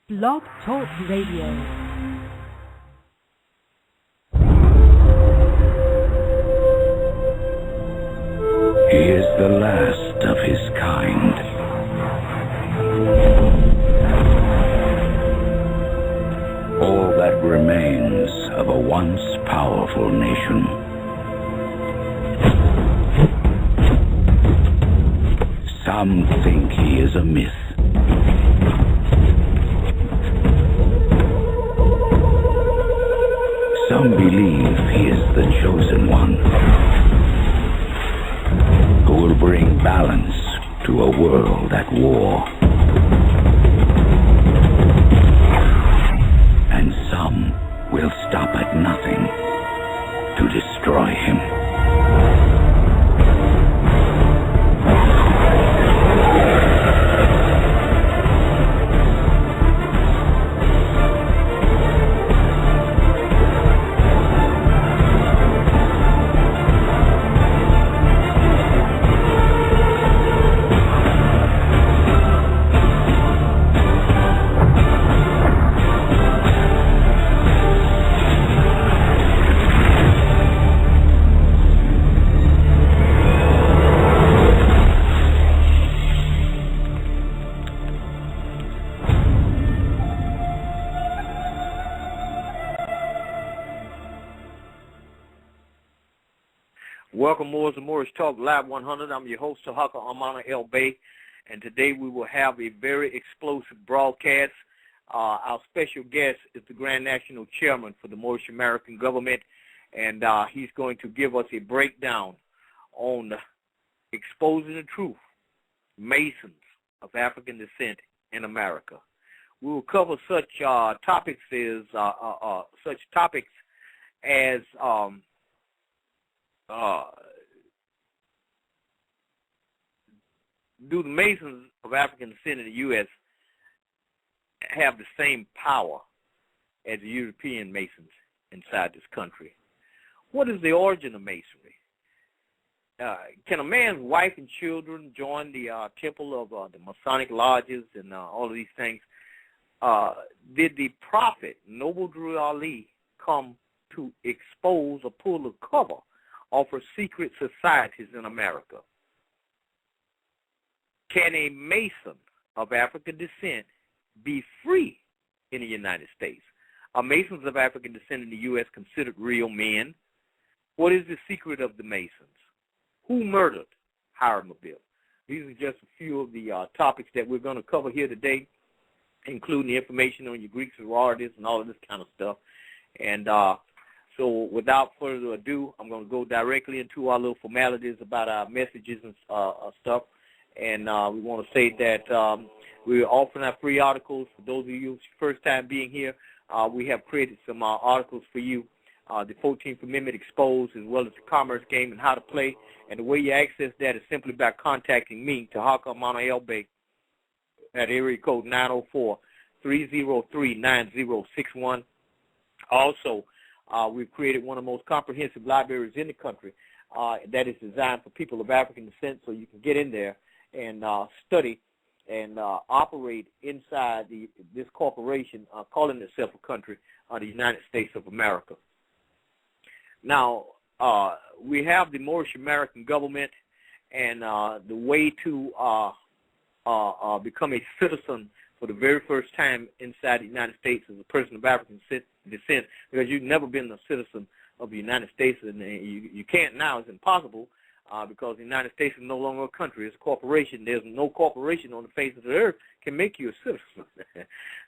Blog Talk Radio. He is the last of his kind. All that remains of a once powerful nation. Some think he is a myth. Some believe he is the chosen one, who will bring balance to a world at war. And some will stop at nothing to destroy him. Welcome, Moors and Moorish Talk Live 100. I'm your host, Tarhaka Black, and today we will have a very explosive broadcast. Our special guest is the Grand National Chairman for the Moorish American Government, and he's going to give us a breakdown on exposing the truth, Masons of African descent in America. We will cover such topics as do the Masons of African descent in the U.S. have the same power as the European Masons inside this country? What is the origin of Masonry? Can a man's wife and children join the temple of the Masonic lodges and all of these things? Did the prophet, Noble Drew Ali, come to expose or pull the cover off of secret societies in America? Can a Mason of African descent be free in the United States? Are Masons of African descent in the U.S. considered real men? What is the secret of the Masons? Who murdered Hiram Abiff? These are just a few of the topics that we're going to cover here today, including the information on your Greek sororities and all of this kind of stuff. And so without further ado, I'm going to go directly into our little formalities about our messages and stuff. And we want to say that we're offering our free articles. For those of you first time being here, we have created some articles for you. The 14th Amendment Exposed, as well as the Commerce Game and how to play. And the way you access that is simply by contacting me, Tarhaka Black, at area code 904-303-9061. Also, we've created one of the most comprehensive libraries in the country that is designed for people of African descent, so you can get in there and study and operate inside this corporation calling itself a country, the United States of America. Now, we have the Moorish American Government, and the way to become a citizen for the very first time inside the United States as a person of African descent, because you've never been a citizen of the United States, and you can't now. It's impossible because the United States is no longer a country. It's a corporation. There's no corporation on the face of the earth can make you a citizen.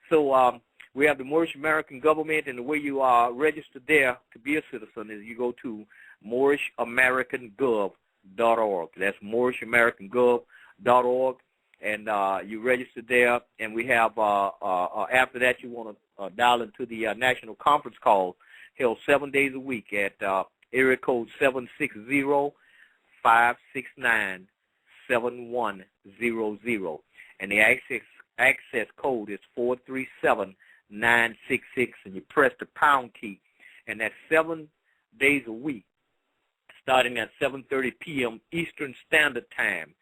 So we have the Moorish American Government, and the way you are registered there to be a citizen is you go to MoorishAmericanGov.org. That's MoorishAmericanGov.org, and you register there. And we have, after that, you want to dial into the national conference call held 7 days a week at area code 760-569-7100. And the access code is 437-966, and you press the pound key, and that's days a week, starting at 7:30 p.m. Eastern Standard Time.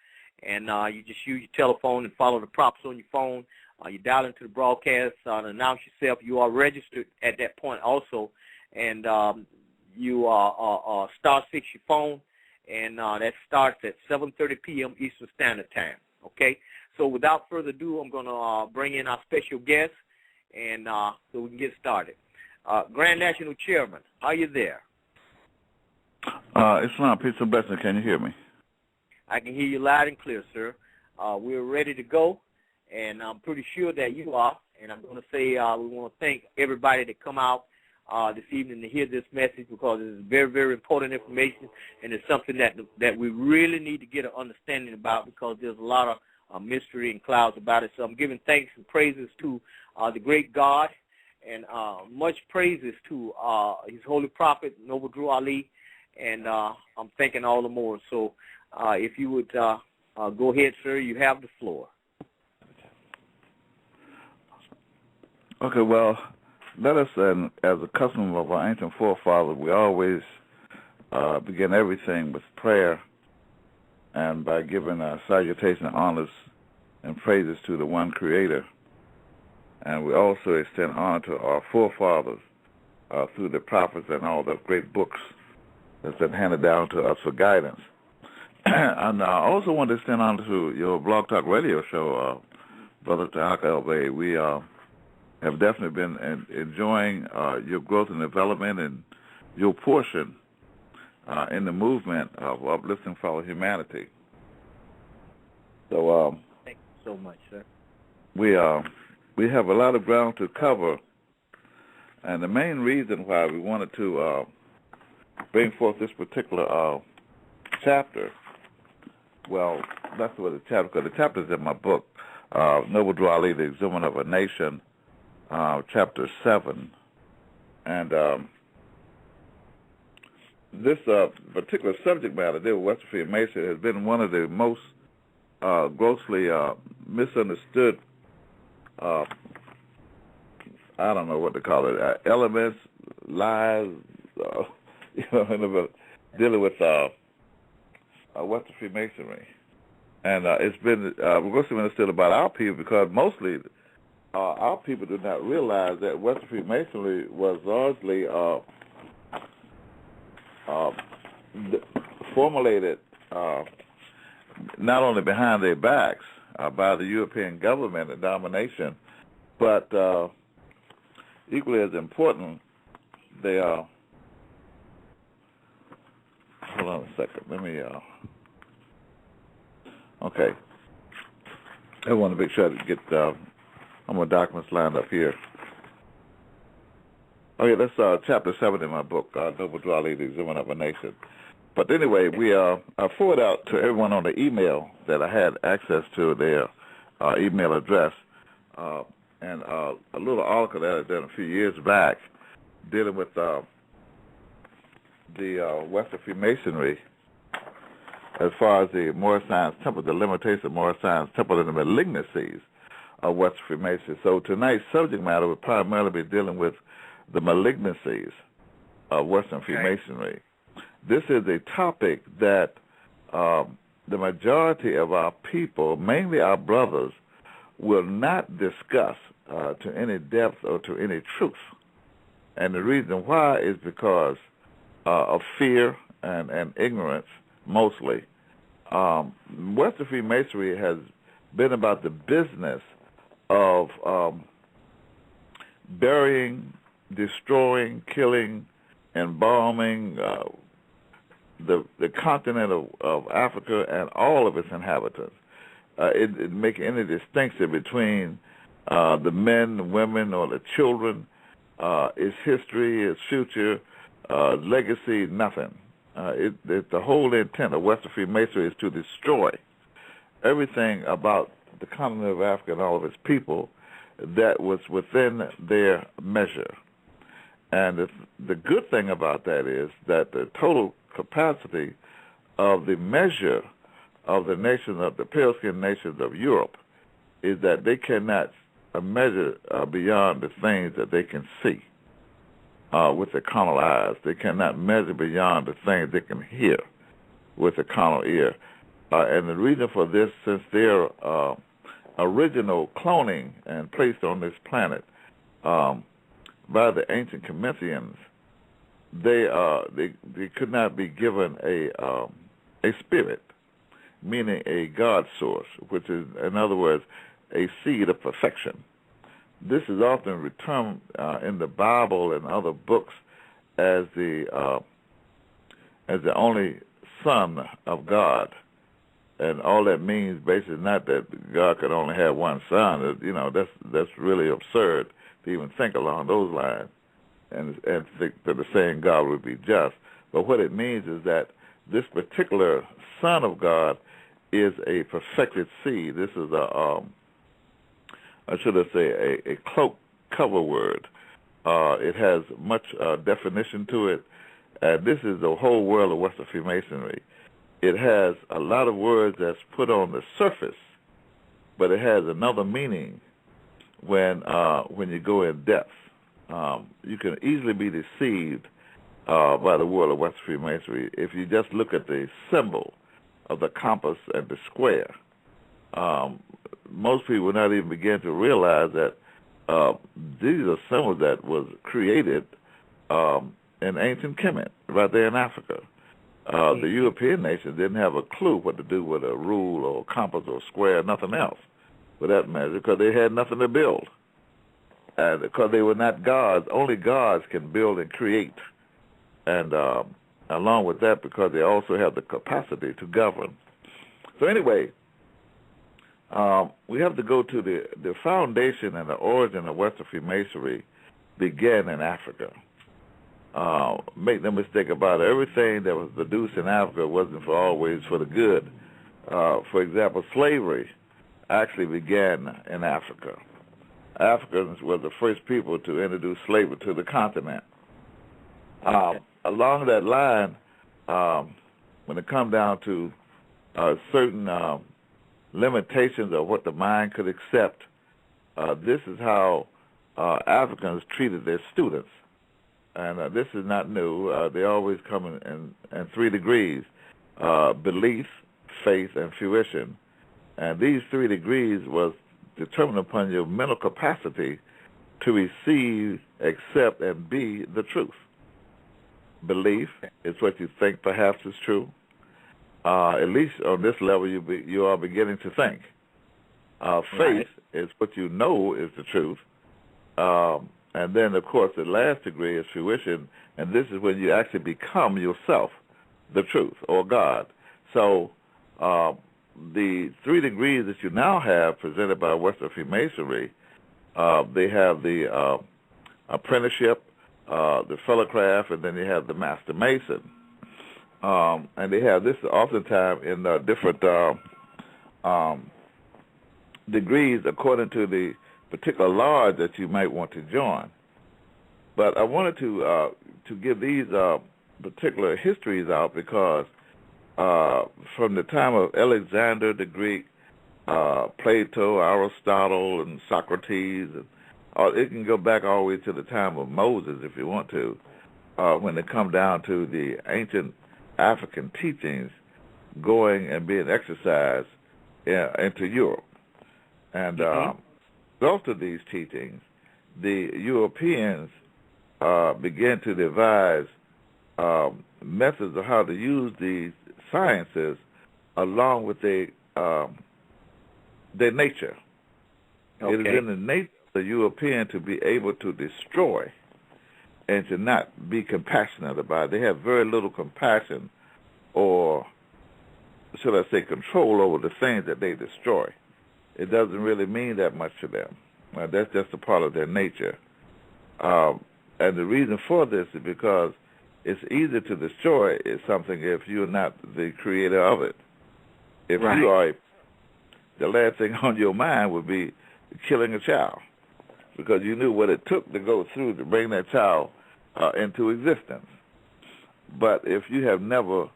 And you just use your telephone and follow the prompts on your phone. You dial into the broadcast and announce yourself. You are registered at that point also. And you star 6 your phone, and that starts at 7:30 p.m. Eastern Standard Time. Okay? So without further ado, I'm going to bring in our special guest, and so we can get started. Grand National Chairman, are you there? Islam, peace and blessing. Can you hear me? I can hear you loud and clear, sir. We're ready to go, and I'm pretty sure that you are. And I'm going to say we want to thank everybody that come out this evening to hear this message, because it's very, very important information, and it's something that we really need to get an understanding about, because there's a lot of mystery and clouds about it. So I'm giving thanks and praises to the great God, and much praises to his holy prophet, Noble Drew Ali, and I'm thanking all the more. So if you would go ahead, sir, you have the floor. Okay, well, let us, as a custom of our ancient forefathers, we always begin everything with prayer, and by giving salutation, honors, and praises to the one Creator. And we also extend honor to our forefathers through the prophets and all the great books that's been handed down to us for guidance. And I also want to extend honor to your Blog Talk Radio show, Brother Tarhaka. We have definitely been enjoying your growth and development and your portion in the movement of uplifting fellow humanity. So thank you so much, sir. We have a lot of ground to cover, and the main reason why we wanted to bring forth this particular chapter, well, that's what the chapter, because the chapter is in my book, Noble Drew Ali, The Exhument of a Nation, chapter 7. And this particular subject matter, there with Western Freemasonry, has been one of the most grossly misunderstood, I don't know what to call it, elements, lies, dealing with Western Freemasonry. And it's been grossly misunderstood about our people, because mostly our people do not realize that Western Freemasonry was largely formulated not only behind their backs by the European government and domination, but equally as important, they are. Hold on a second. Let me. Okay. I want to make sure I get my documents lined up here. Okay, that's chapter 7 in my book, Noble Drew Ali, The Exhument of a Nation. But anyway, I forward out to everyone on the email that I had access to their email address, and a little article that I did a few years back dealing with the Western Freemasonry as far as the Moorish Science Temple, the limitation of Moorish Science Temple and the malignancies of Western Freemasonry. So tonight's subject matter will primarily be dealing with the malignancies of Western Freemasonry. This is a topic that the majority of our people, mainly our brothers, will not discuss to any depth or to any truth. And the reason why is because of fear and ignorance, mostly. Western Freemasonry has been about the business of burying, destroying, killing, embalming the continent of Africa and all of its inhabitants. It make any distinction between the men, the women, or the children, its history, its future, legacy, nothing. The whole intent of Western Freemasonry is to destroy everything about the continent of Africa and all of its people that was within their measure. And the good thing about that is that the total capacity of the measure of the nations of the pale-skinned nations of Europe is that they cannot measure beyond the things that they can see. with their carnal eyes. They cannot measure beyond the things they can hear with the carnal ear. And the reason for this, since their original cloning and placed on this planet by the ancient Corinthians, they could not be given a spirit, meaning a God source, which is, in other words, a seed of perfection. This is often returned in the Bible and other books as the only Son of God, and all that means basically not that God could only have one son. You know, that's really absurd to even think along those lines, and think that the saying God would be just. But what it means is that this particular Son of God is a perfected seed. This is a cloak cover word. It has much definition to it. This is the whole world of Western Freemasonry. It has a lot of words that's put on the surface, but it has another meaning when you go in depth. You can easily be deceived by the world of Western Freemasonry if you just look at the symbol of the compass and the square. Most people will not even begin to realize that these are symbols that was created in ancient Kemet, right there in Africa. The European nations didn't have a clue what to do with a rule or a compass or a square, nothing else for that matter, because they had nothing to build. And because they were not gods, only gods can build and create. And along with that, because they also have the capacity to govern. So anyway, we have to go to the foundation and the origin of Western Freemasonry began in Africa. Make no mistake about it, everything that was produced in Africa wasn't always for the good. For example, slavery actually began in Africa. Africans were the first people to introduce slavery to the continent. Along that line, when it comes down to certain limitations of what the mind could accept, this is how Africans treated their students. And this is not new. They always come in 3 degrees, belief, faith, and fruition. And these 3 degrees was determined upon your mental capacity to receive, accept, and be the truth. Belief is what you think perhaps is true. At least on this level, you are beginning to think. Faith is what you know is the truth. And then, of course, the last degree is fruition, and this is when you actually become yourself, the truth, or God. So the 3 degrees that you now have presented by Western Freemasonry, they have the apprenticeship, the fellowcraft, and then you have the master mason. And they have this oftentimes in different degrees according to the particular lodge that you might want to join. But I wanted to give these particular histories out because from the time of Alexander the Greek, Plato, Aristotle, and Socrates, and it can go back all the way to the time of Moses if you want to, when they come down to the ancient African teachings going and being exercised into Europe. And result of these teachings, the Europeans began to devise methods of how to use these sciences along with their nature. Okay. It is in the nature of the European to be able to destroy and to not be compassionate about it. They have very little compassion or, should I say, control over the things that they destroy. It doesn't really mean that much to them. That's just a part of their nature. And the reason for this is because it's easy to destroy something if you're not the creator of it. If you are, the last thing on your mind would be killing a child because you knew what it took to go through to bring that child into existence. But if you have never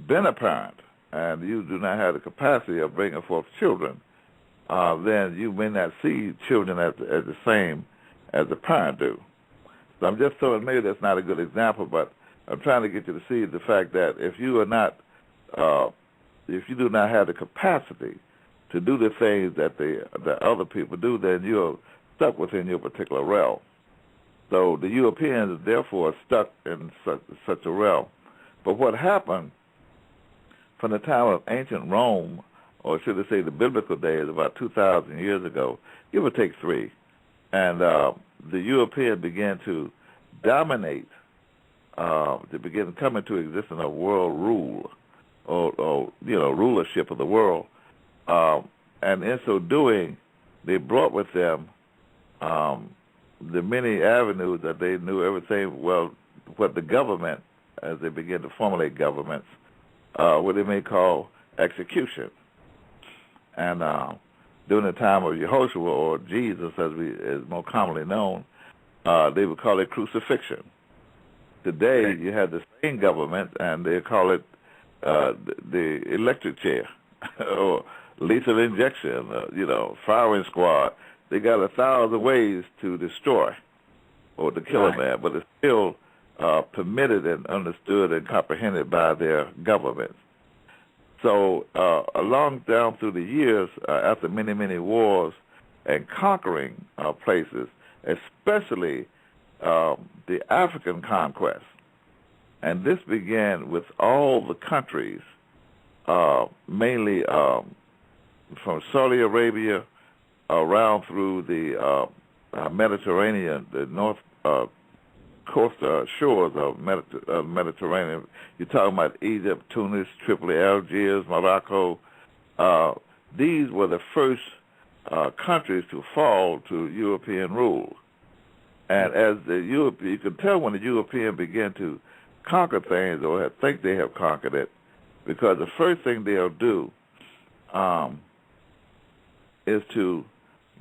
been a parent and you do not have the capacity of bringing forth children, then you may not see children as the same as the parent do. So I'm just throwing, maybe that's not a good example, but I'm trying to get you to see the fact that if you do not have the capacity to do the things that the other people do, then you're stuck within your particular realm. So the Europeans, therefore, are stuck in such a realm. But what happened from the time of ancient Rome, or should I say the biblical days, about 2,000 years ago, give or take 3, and the Europeans began to dominate, to begin to come into existence of world rule, or rulership of the world. And in so doing, they brought with them the many avenues that they knew everything, well, what the government, as they began to formulate governments, what they may call execution. And during the time of Yehoshua, or Jesus as is more commonly known, they would call it crucifixion. Today, you have the same government, and they call it the electric chair, or lethal injection, firing squad. They got 1,000 ways to destroy or to kill a man, but it's still permitted and understood and comprehended by their governments. So along down through the years, after many, many wars and conquering places, especially the African conquest, and this began with all the countries, mainly from Saudi Arabia around through the Mediterranean, the north coast shores of Mediterranean. You're talking about Egypt, Tunis, Tripoli, Algiers, Morocco. These were the first countries to fall to European rule. And as you can tell when the European began to conquer things, or think they have conquered it, because the first thing they'll do is to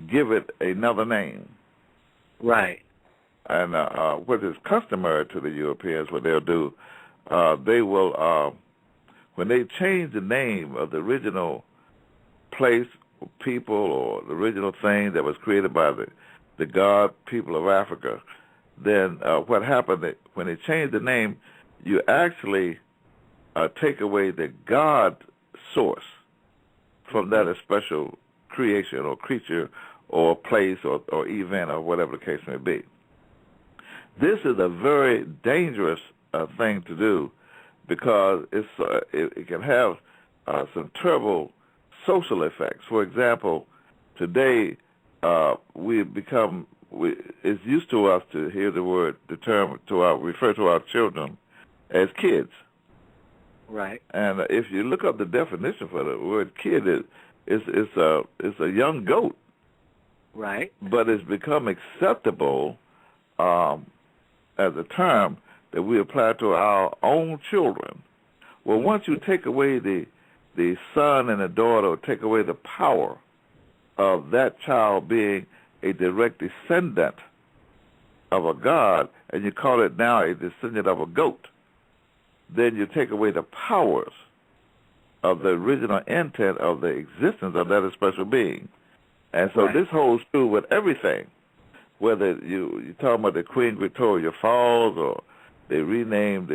give it another name. Right. And what is customary to the Europeans, what they'll do, they will, when they change the name of the original place, or people, or the original thing that was created by the God people of Africa, then what happened, when they change the name, you actually take away the God source from that special creation or creature or place or event or whatever the case may be. This is a very dangerous thing to do, because it can have some terrible social effects. For example, today it's used to us to hear the term refer to our children as kids. Right. And if you look up the definition for the word kid, it's a young goat. Right. But it's become acceptable as a term that we apply to our own children. Well, once you take away the son and the daughter, or take away the power of that child being a direct descendant of a god, and you call it now a descendant of a goat, then you take away the powers of the original intent of the existence of that special being. And so this holds true with everything, whether you're talking about the Queen Victoria Falls, or they renamed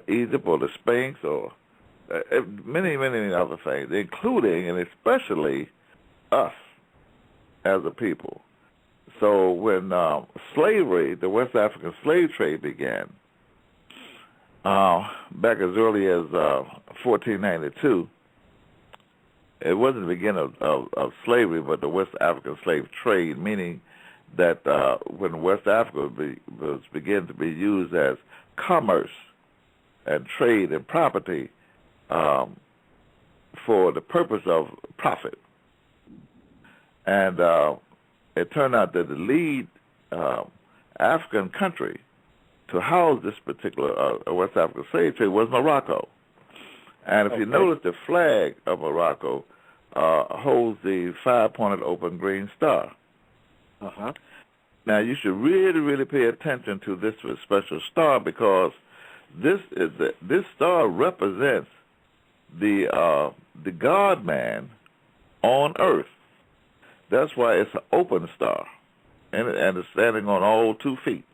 Egypt, or the Sphinx, or many, many other things, including and especially us as a people. So when slavery, the West African slave trade began, back as early as 1492, it wasn't the beginning of slavery, but the West African slave trade, meaning that when West Africa was beginning to be used as commerce and trade and property for the purpose of profit. And it turned out that the lead African country to house this particular West African slave trade was Morocco. And if you notice, the flag of Morocco holds the 5-pointed open green star. Uh-huh. Now, you should really, really pay attention to this special star, because this star represents the God-man on Earth. That's why it's an open star, and it's standing on all 2 feet.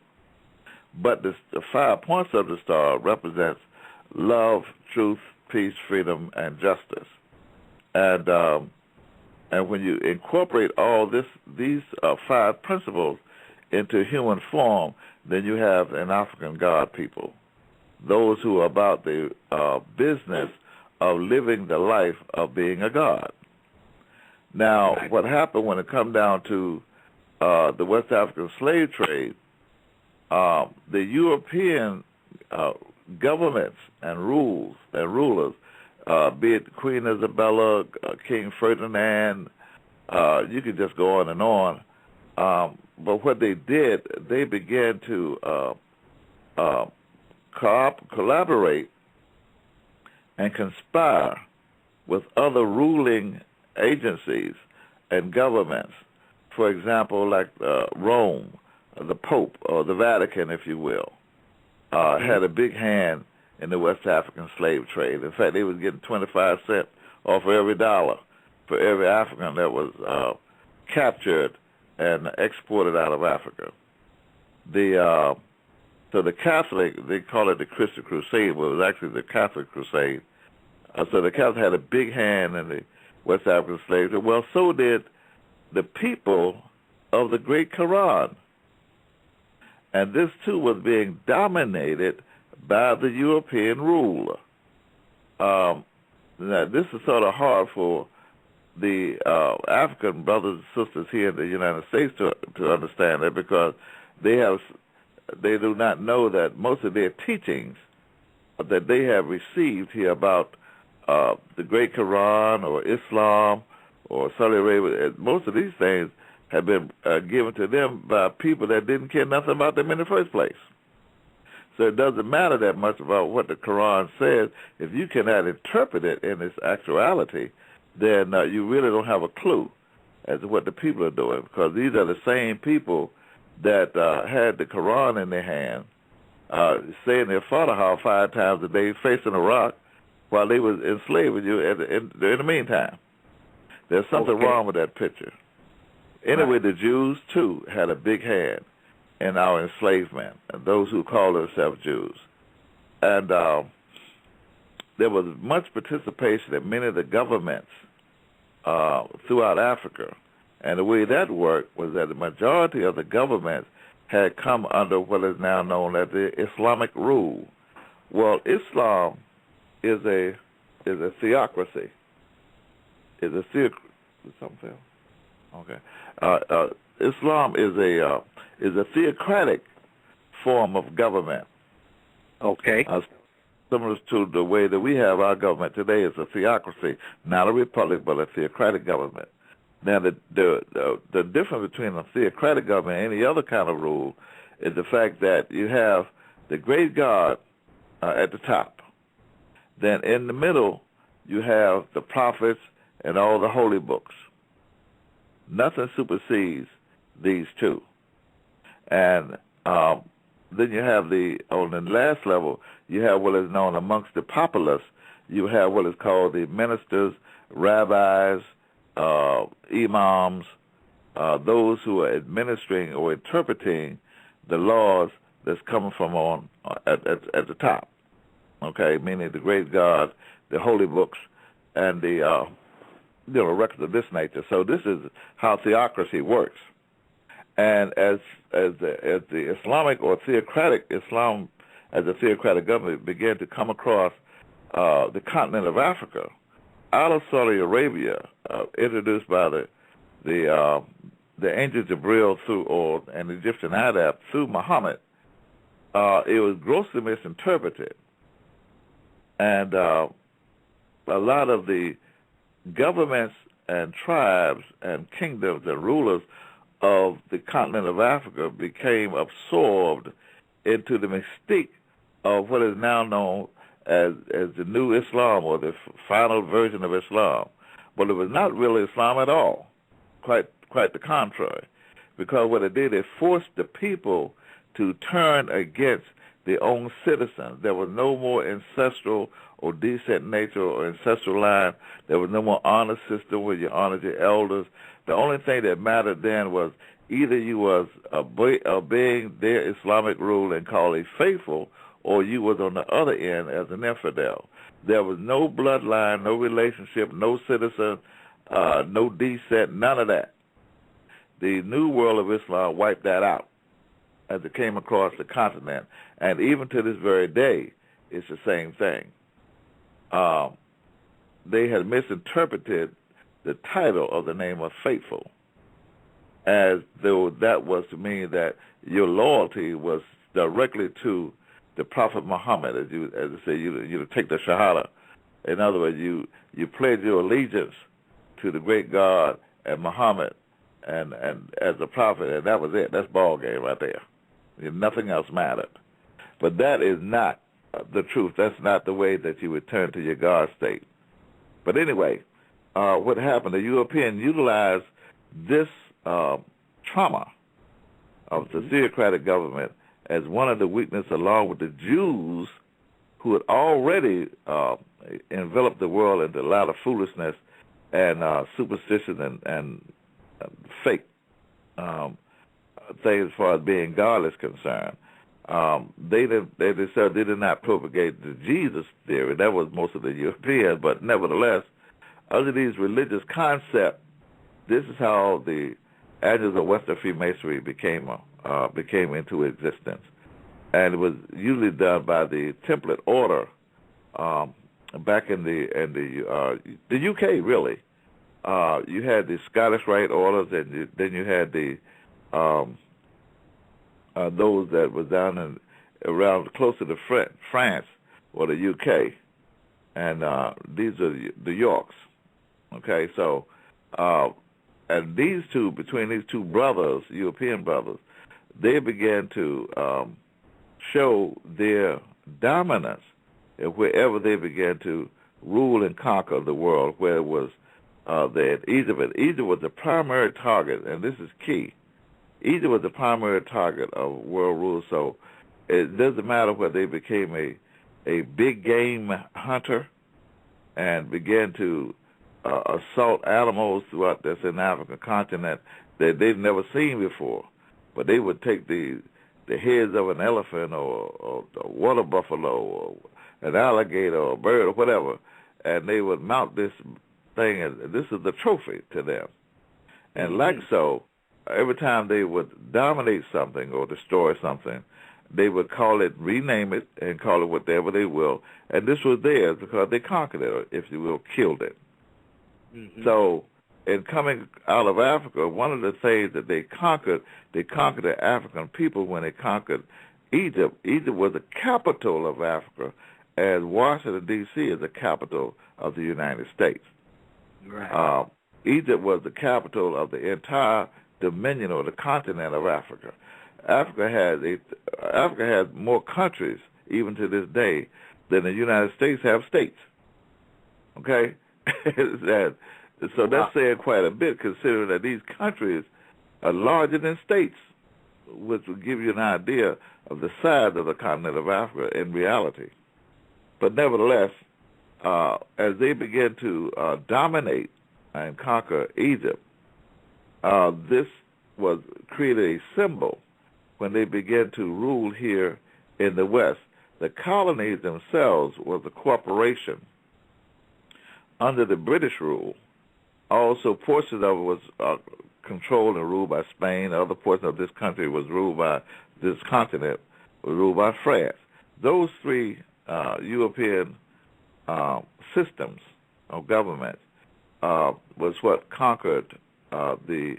But the 5 points of the star represents love, truth, peace, freedom, and justice. And when you incorporate all these 5 principles into human form, then you have an African God people, those who are about the business of living the life of being a god. Now, what happened when it come down to the West African slave trade, the European governments and rulers, be it Queen Isabella, King Ferdinand, you could just go on and on. But what they did, they began to collaborate and conspire with other ruling agencies and governments. For example, like Rome, the Pope, or the Vatican, if you will, had a big hand in the West African slave trade. In fact, they was getting 25 cents off of every dollar for every African that was captured and exported out of Africa. So the Catholic, they call it the Christian Crusade, but it was actually the Catholic Crusade. So the Catholics had a big hand in the West African slave trade. Well, so did the people of the Great Quran. And this, too, was being dominated by the European ruler. Now, this is sort of hard for the African brothers and sisters here in the United States to understand that, because they do not know that most of their teachings that they have received here about the Great Quran or Islam or Saudi Arabia, most of these things have been given to them by people that didn't care nothing about them in the first place. So it doesn't matter that much about what the Quran says. If you cannot interpret it in its actuality, then you really don't have a clue as to what the people are doing, because these are the same people that had the Quran in their hand, saying their Fatiha 5 times a day, facing a rock, while they was enslaving you in the meantime. There's something wrong with that picture. Anyway, the Jews, too, had a big hand in our enslavement, and those who call themselves Jews. And there was much participation in many of the governments throughout Africa. And the way that worked was that the majority of the governments had come under what is now known as the Islamic rule. Well, Islam is a theocracy. Something else? Okay. Islam is a theocratic form of government. Okay. Similar to the way that we have our government today, is a theocracy, not a republic, but a theocratic government. Now, the difference between a theocratic government and any other kind of rule is the fact that you have the great God at the top. Then in the middle, you have the prophets and all the holy books. Nothing supersedes these two. And then you have on the last level, you have what is known amongst the populace, you have what is called the ministers, rabbis, imams, those who are administering or interpreting the laws that's coming from at the top. Okay, meaning the great God, the holy books, and the records of this nature. So this is how theocracy works. And as the Islamic or theocratic Islam, as a theocratic government began to come across the continent of Africa, out of Saudi Arabia, introduced by the angel Jibril and the Egyptian Adab through Muhammad, it was grossly misinterpreted. And a lot of the governments and tribes and kingdoms and rulers of the continent of Africa became absorbed into the mystique of what is now known as the new Islam, or the final version of Islam. But it was not really Islam at all, quite the contrary, because what it did, it forced the people to turn against their own citizens. There was no more ancestral or descent nature or ancestral line. There was no more honor system where you honored your elders. The only thing that mattered then was either you was obeying their Islamic rule and called a faithful, or you was on the other end as an infidel. There was no bloodline, no relationship, no citizen, no descent, none of that. The New World of Islam wiped that out as it came across the continent. And even to this very day, it's the same thing. They had misinterpreted the title of the name of faithful, as though that was to mean that your loyalty was directly to the Prophet Muhammad, as I say, you take the Shahada. In other words, you pledge your allegiance to the great God and Muhammad and as a prophet, and that was it. That's ball game right there. Nothing else mattered. But that is not the truth. That's not the way that you return to your God state. But anyway, what happened? The Europeans utilized this trauma of the theocratic government as one of the weaknesses, along with the Jews, who had already enveloped the world into a lot of foolishness and superstition and fake things as far as being God is concerned. They decided they did not propagate the Jesus theory. That was most of the Europeans, but nevertheless, under these religious concepts, this is how the Angels of Western Freemasonry became into existence, and it was usually done by the Template Order back in the UK. Really, you had the Scottish Rite Orders, and then you had the those that were down around closer to France or the UK, and these are the Yorks. Okay, so and between these two brothers, European brothers, they began to show their dominance wherever they began to rule and conquer the world, where it was Egypt. And Egypt was the primary target, and this is key. Egypt was the primary target of world rule, so it doesn't matter whether they became a big game hunter and began to assault animals throughout this in the African continent that they'd never seen before. But they would take the heads of an elephant or a water buffalo or an alligator or a bird or whatever, and they would mount this thing, and this is the trophy to them. And like so, every time they would dominate something or destroy something, they would rename it, and call it whatever they will. And this was theirs because they conquered it, or if you will, killed it. Mm-hmm. So in coming out of Africa, one of the things that they conquered the African people when they conquered Egypt. Egypt was the capital of Africa, as Washington, D.C. is the capital of the United States. Right. Egypt was the capital of the entire dominion or the continent of Africa. Africa has more countries, even to this day, than the United States have states. Okay? So that's saying quite a bit, considering that these countries are larger than states, which will give you an idea of the size of the continent of Africa in reality. But nevertheless, as they began to dominate and conquer Egypt, this created a symbol when they began to rule here in the West. The colonies themselves was a corporation under the British rule. Also, portions of it was controlled and ruled by Spain. Other portions of this country was ruled by this continent, was ruled by France. Those three European systems of government was what conquered the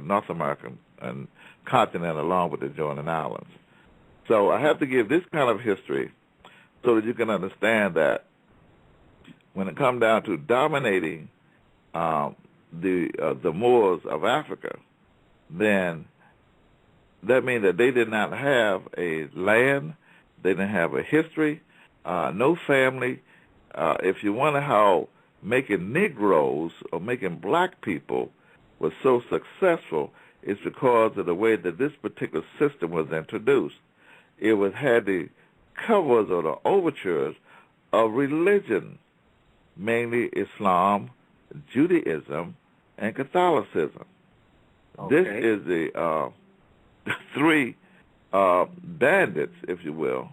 North American and continent, along with the adjoining islands. So I have to give this kind of history so that you can understand that when it comes down to dominating the Moors of Africa, then that means that they did not have a land, they didn't have a history, no family. If you wonder how making Negroes or making black people was so successful, it's because of the way that this particular system was introduced. It had the covers or the overtures of religion, mainly Islam, Judaism, and Catholicism. Okay. This is the three bandits, if you will,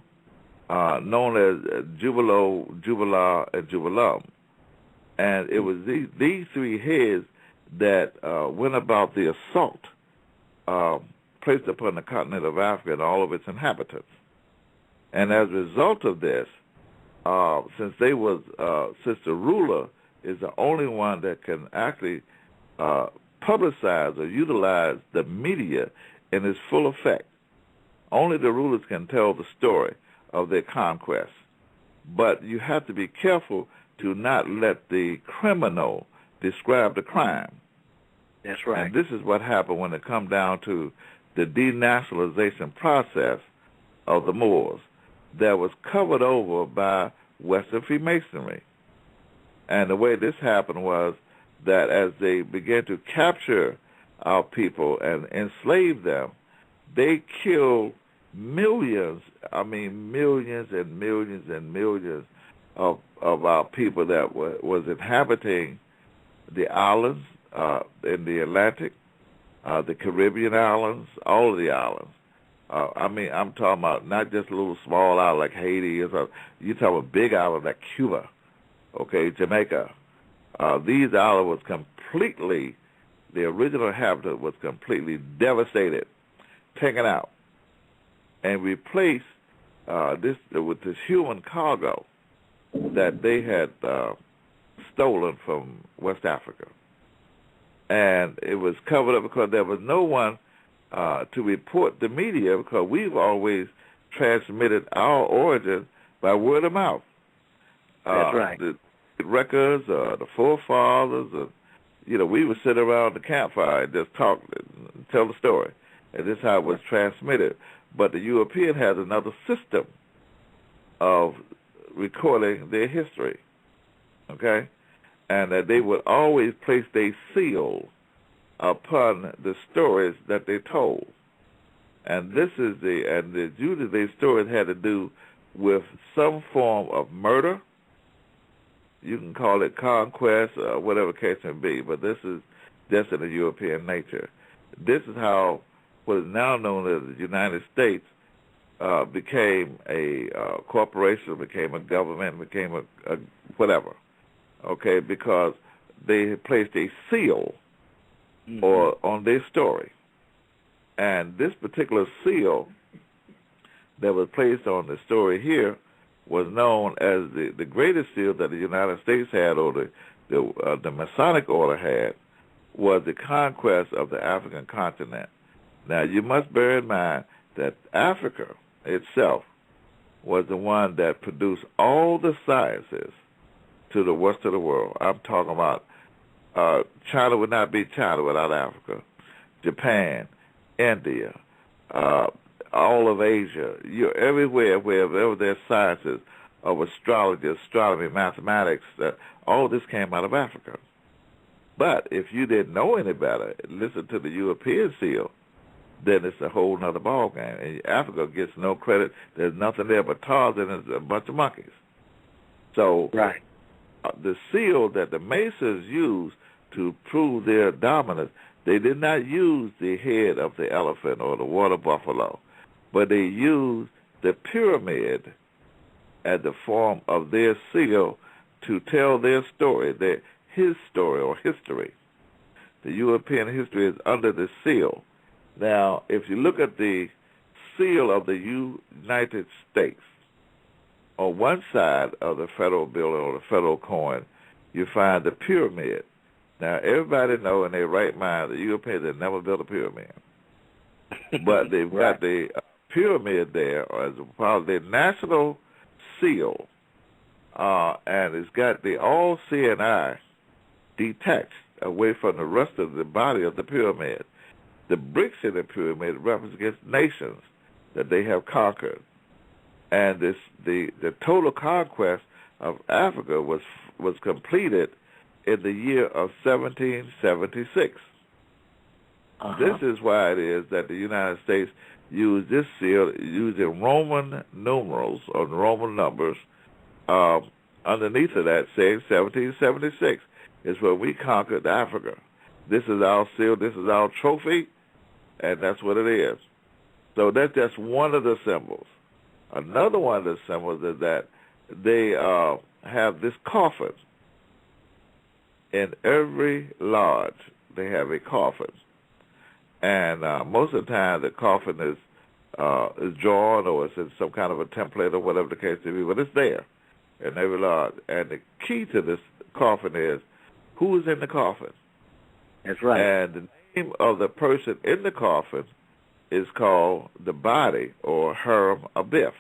known as Jubilo, Jubilar, and Jubilam. And it was these three heads that went about the assault placed upon the continent of Africa and all of its inhabitants. And as a result of this, since the ruler is the only one that can actually publicize or utilize the media in its full effect, only the rulers can tell the story of their conquest. But you have to be careful to not let the criminal describe the crime. That's right. And this is what happened when it comes down to the denationalization process of the Moors that was covered over by Western Freemasonry. And the way this happened was that as they began to capture our people and enslave them, they killed millions and millions and millions of our people that was inhabiting the islands in the Atlantic, the Caribbean islands, all of the islands. I'm talking about not just a little small island like Haiti. You're talking about big islands like Cuba, okay, Jamaica. These islands was completely, the original inhabitant was completely devastated, taken out, and replaced with this human cargo that they had stolen from West Africa. And it was covered up because there was no one to report the media, because we've always transmitted our origin by word of mouth. That's right. The records, the forefathers, we would sit around the campfire and just talk and tell the story. And this is how it was transmitted. But the European has another system of recording their history, okay? And that they would always place their seal upon the stories that they told. And this is usually their stories had to do with some form of murder. You can call it conquest or whatever case may be, but this is just in the European nature. This is how what is now known as the United States became a corporation, became a government, became a whatever, okay, because they had placed a seal or on their story. And this particular seal that was placed on the story here was known as the greatest seal that the United States had, or the Masonic order had, was the conquest of the African continent. Now, you must bear in mind that Africa itself was the one that produced all the sciences to the west of the world. I'm talking about China would not be China without Africa. Japan, India, all of Asia, everywhere, wherever there's sciences of astrology, astronomy, mathematics, all this came out of Africa. But if you didn't know any better, listen to the European seal, then it's a whole other ballgame. And Africa gets no credit. There's nothing there but Tarzan and a bunch of monkeys. So right. The seal that the Masons used to prove their dominance, they did not use the head of the elephant or the water buffalo, but they used the pyramid as the form of their seal to tell their story, his story or history. The European history is under the seal. Now, if you look at the seal of the United States, on one side of the federal bill or the federal coin, you find the pyramid. Now, everybody know in their right mind the Europeans had never built a pyramid. But they've got the pyramid there as part of their national seal, and it's got the all-seeing eye detached away from the rest of the body of the pyramid. The bricks in the pyramid represent nations that they have conquered. And the total conquest of Africa was completed in the year of 1776. This is why it is that the United States used this seal using Roman numerals or Roman numbers. Underneath of that saying 1776 is when we conquered Africa. This is our seal. This is our trophy, and that's what it is. So that's just one of the symbols. Another one of the symbols is that they have this coffin. In every lodge, they have a coffin, and most of the time the coffin is drawn or it's in some kind of a template or whatever the case may be, but it's there in every lodge. And the key to this coffin is who is in the coffin. That's right. And the name of the person in the coffin is called the body or Hiram Abiff.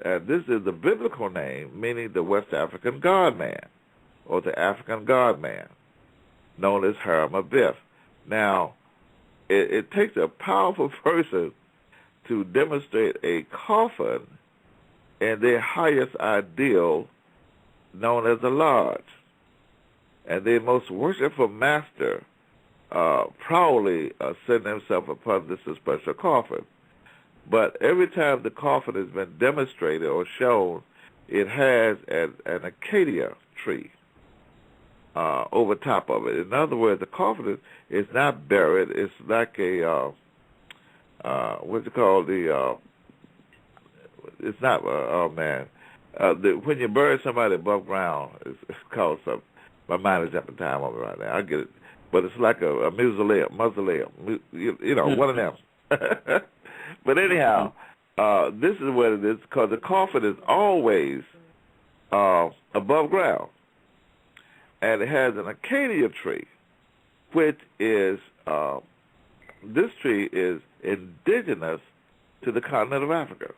And this is the biblical name, meaning the West African God-man or the African God-man, known as Hiram Abiff. Now, it takes a powerful person to demonstrate a coffin in their highest ideal, known as a lodge. And their most worshipful master proudly sent himself upon this special coffin. But every time the coffin has been demonstrated or shown, it has an acacia tree over top of it. In other words, the coffin is not buried. It's like a what's it called? It's not. Oh man, when you bury somebody above ground, it's called something. My mind is at the time of it right now. I get it, but it's like a mausoleum. You know, one of them. But anyhow, this is what it is, because the coffin is always above ground. And it has an acacia tree, which is, this tree is indigenous to the continent of Africa.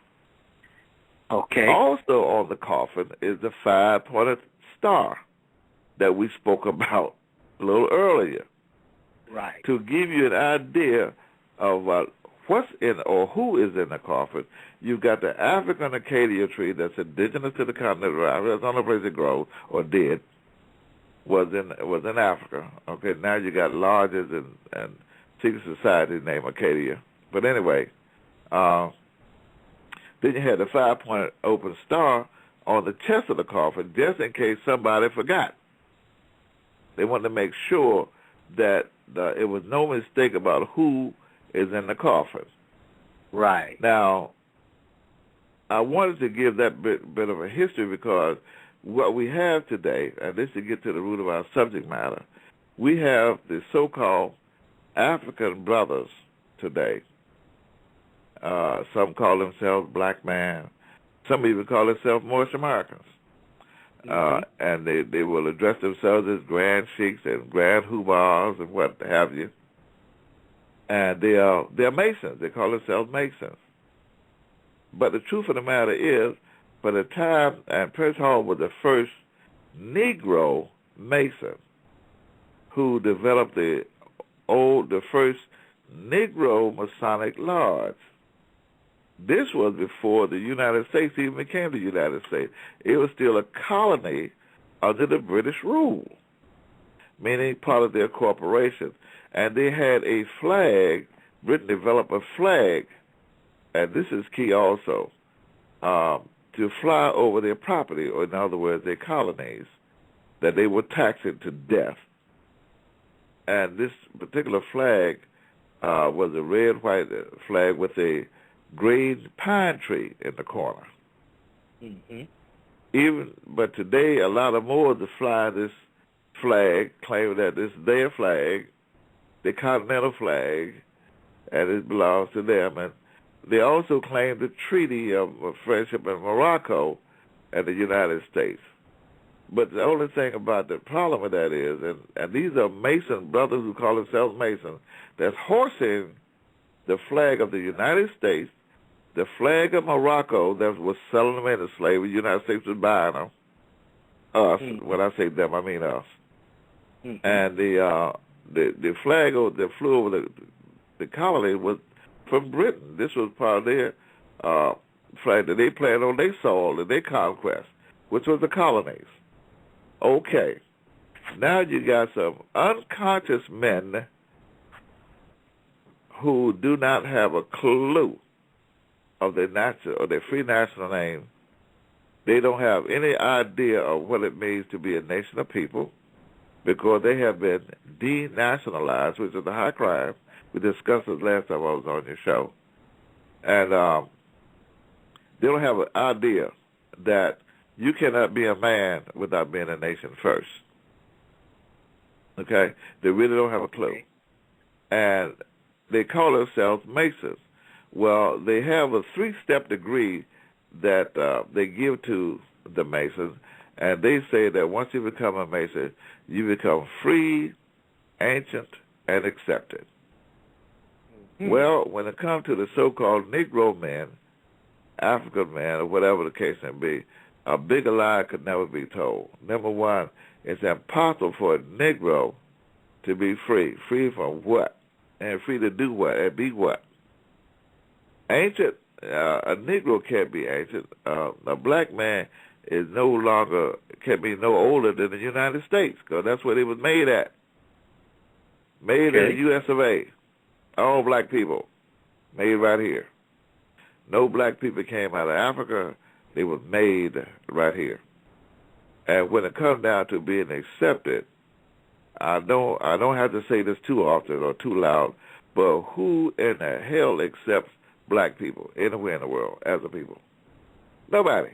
Okay. Also on the coffin is the 5-pointed star that we spoke about a little earlier. Right. To give you an idea of what's in or who is in the coffin, you've got the African acacia tree that's indigenous to the continent of Africa. That's the only place it grows or did. Was in Africa. Okay, now you got lodges and secret societies named Acadia. But anyway, then you had the 5-pointed open star on the chest of the coffin, just in case somebody forgot. They wanted to make sure that it was no mistake about who is in the coffin. Right. Now, I wanted to give that bit of a history because what we have today, and this to get to the root of our subject matter, we have the so-called African brothers today. Some call themselves black men. Some even call themselves Moorish Americans. And they will address themselves as grand sheiks and grand hubars and what have you. And they're Masons. They call themselves Masons. But the truth of the matter is, by the time, and Prince Hall was the first Negro Mason who developed the first Negro Masonic Lodge. This was before the United States even became the United States. It was still a colony under the British rule, meaning part of their corporation. And they had a flag. Britain developed a flag, and this is key also, to fly over their property, or in other words, their colonies, that they were taxing to death. And this particular flag was a red-white flag with a green pine tree in the corner. Mm-hmm. But today, a lot of Moors fly this flag, claiming that it's their flag, the continental flag, and it belongs to them. And they also claim the Treaty of Friendship in Morocco and the United States. But the only thing about the problem with that is, and these are Mason brothers who call themselves Masons, that's horsing the flag of the United States, the flag of Morocco that was selling them into slavery. The United States was buying them. Us, when I say them, I mean us. And the flag that flew over the colony was from Britain. This was part of their flag that they planted on their soil and their conquest, which was the colonies. Okay, now you got some unconscious men who do not have a clue of their natural or their free national name. They don't have any idea of what it means to be a nation of people. because they have been denationalized, which is a high crime. We discussed this last time I was on your show. And they don't have an idea that you cannot be a man without being a nation first. Okay? They really don't have a clue. And they call themselves Masons. Well, they have a 3-step degree that they give to the Masons, and they say that once you become a Mason, you become free, ancient, and accepted. Mm-hmm. Well, when it comes to the so-called Negro men, African men, or whatever the case may be, a bigger lie could never be told. Number one, it's impossible for a Negro to be free. Free from what? And free to do what? And be what? Ancient, a Negro can't be ancient. A black man is no longer, can be no older than the United States, because that's where they was made at. Made in the U.S. of A. All black people, made right here. No black people came out of Africa. They were made right here. And when it comes down to being accepted, I don't have to say this too often or too loud, but who in the hell accepts black people anywhere in the world as a people? Nobody.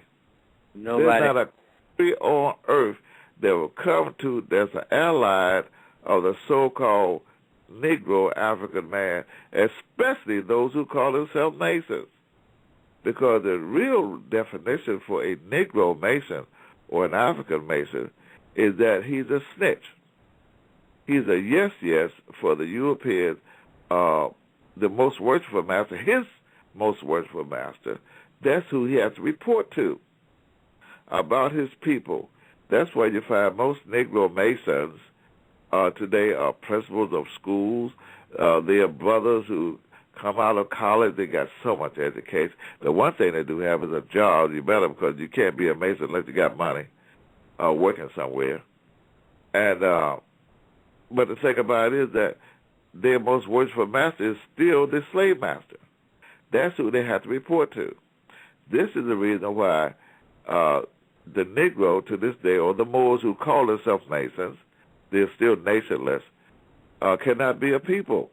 There's not a country on earth that will come to that's an ally of the so-called Negro African man, especially those who call themselves Masons. Because the real definition for a Negro Mason or an African Mason is that he's a snitch. He's a yes for the Europeans, the most worshipful master, his most worshipful master. That's who he has to report to about his people. That's why you find most Negro Masons today are principals of schools. They are brothers who come out of college. They got so much education. The one thing they do have is a job. You better, because you can't be a Mason unless you got money working somewhere. And but the thing about it is that their most worshipful master is still the slave master. That's who they have to report to. This is the reason why the Negro to this day, or the Moors who call themselves Masons, they're still nationless, cannot be a people.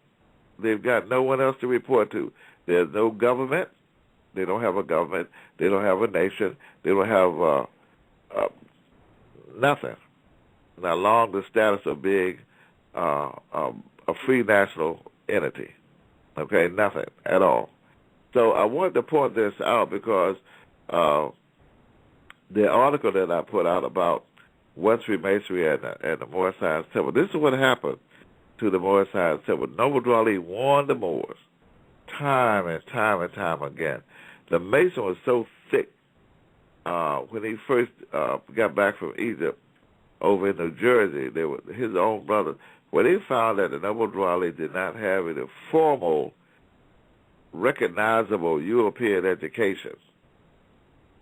They've got no one else to report to. There's no government. They don't have a government. They don't have a nation. They don't have nothing. Not long the status of being a free national entity. Okay, nothing at all. So I wanted to point this out because the article that I put out about what's Freemasonry and the Moorish Science Temple, this is what happened to the Moorish Science Temple. Noble Drew Ali warned the Moors time and time and time again. The Mason was so thick when he first got back from Egypt over in New Jersey, they were his own brothers. When they found that the Noble Drew Ali did not have any formal, recognizable European education.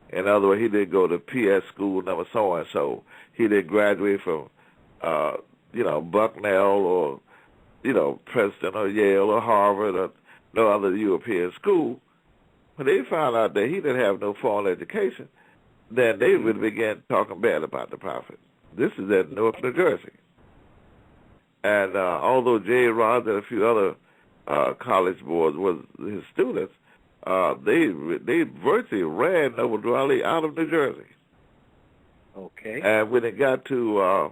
In other words, he didn't go to PS school number so-and-so. He didn't graduate from, Bucknell or, Princeton or Yale or Harvard or no other European school. When they found out that he didn't have no formal education, then they would begin talking bad about the prophet. This is at Newark, New Jersey. And although J. Rods and a few other college boards was his students, they virtually ran Noble Drew Ali out of New Jersey. Okay. And when it got to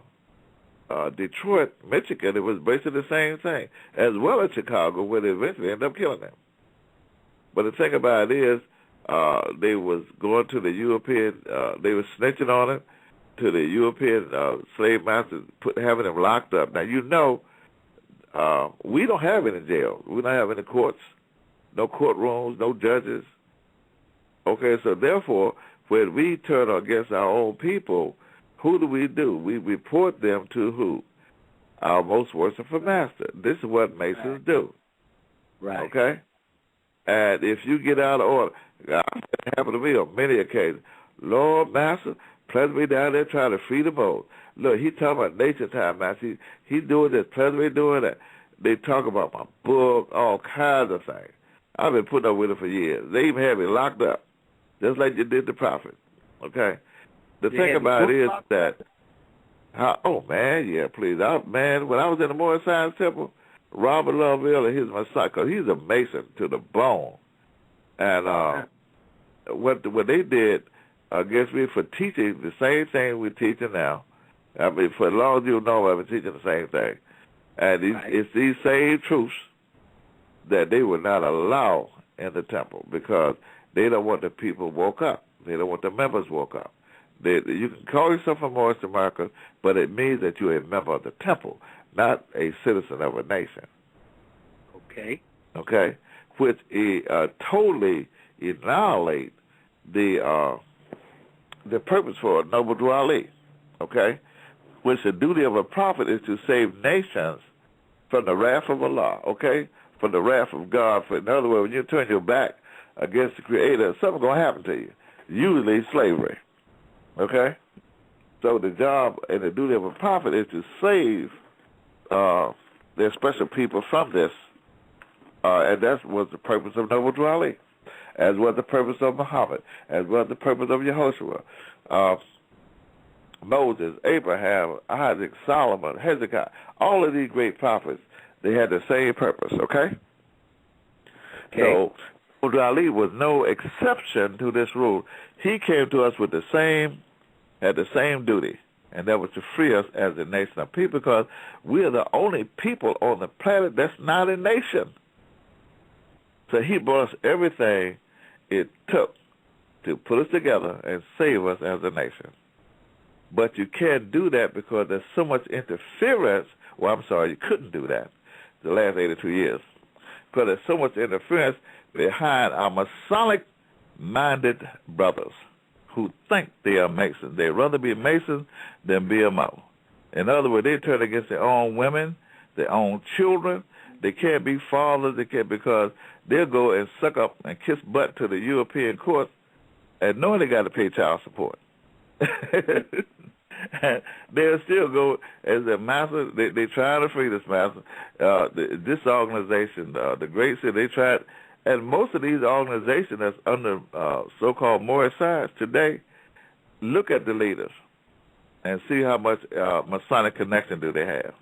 Detroit, Michigan, it was basically the same thing, as well as Chicago, where they eventually ended up killing them. But the thing about it is, they was going to the European, they were snitching on it to the European slave masters, having them locked up. Now, we don't have any jails. We don't have any courts, no courtrooms, no judges. Okay, so therefore, when we turn against our own people, who do? We report them to who? Our most worshipful master. This is what Masons do. Right. Okay? And if you get out of order, it happened to me on many occasions. Lord, Master, Pleasantly down there trying to free the boat. Look, he talking about nature time, Master. He doing this, Pleasantly doing that. They talk about my book, all kinds of things. I've been putting up with it for years. They even have me locked up, just like you did the prophet. Okay? The thing about it is that, Oh, man, yeah, please. Man, when I was in the Moorish Science Temple, Robert Lovell and his Messiah, because he's a Mason to the bone. And what they did against me for teaching the same thing we're teaching now. I mean, for as long as you know, I've been teaching the same thing. And it's these same truths that they would not allow in the temple because they don't want the people woke up. They don't want the members woke up. You can call yourself a Moorish American, but it means that you're a member of the temple, not a citizen of a nation. Okay. Okay? Which totally annihilate the purpose for a noble duali. Okay? Which the duty of a prophet is to save nations from the wrath of Allah. Okay? From the wrath of God. In other words, when you turn your back against the Creator, something's going to happen to you. Usually slavery. Okay? So the job and the duty of a prophet is to save their special people from this. And that was the purpose of Noble Drew Ali, as was the purpose of Muhammad, as was the purpose of Yehoshua, Moses, Abraham, Isaac, Solomon, Hezekiah. All of these great prophets, they had the same purpose, okay? So Noble Drew Ali was no exception to this rule. He came to us with had the same duty, and that was to free us as a nation of people, because we are the only people on the planet that's not a nation. So he brought us everything it took to put us together and save us as a nation. But you can't do that because there's so much interference. Well, I'm sorry, you couldn't do that the last 82 years. Because there's so much interference behind our Masonic-minded brothers who think they are Masons. They'd rather be Masons than be a Mo. In other words, they turn against their own women, their own children. They can't be fathers. They can't, because they'll go and suck up and kiss butt to the European courts and knowing they got to pay child support. And they'll still go as a master. They try to free this master. This organization, the Great City, they tried. And most of these organizations that's under so-called Moorish Science today, look at the leaders and see how much Masonic connection do they have.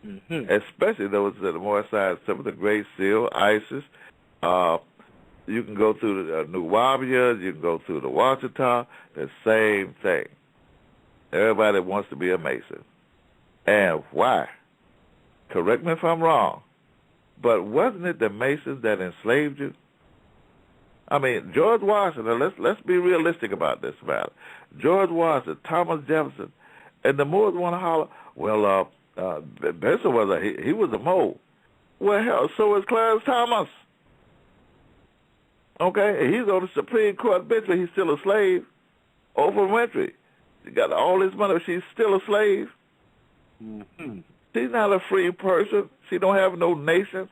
Mm-hmm. Especially those that are Moorish Science, some of the Great Seal, ISIS. You can go through the Nuwabians, you can go through the Wachita, the same thing. Everybody wants to be a Mason. And why? Correct me if I'm wrong. But wasn't it the Masons that enslaved you? I mean, George Washington, let's be realistic about this matter. George Washington, Thomas Jefferson, and the Moors want to holler, well, Benson he was a Mo. Well, hell, so was Clarence Thomas. Okay, he's on the Supreme Court bench, but he's still a slave. Oprah Winfrey, she got all this money, but she's still a slave. Mm-hmm. She's not a free person. She don't have no nation.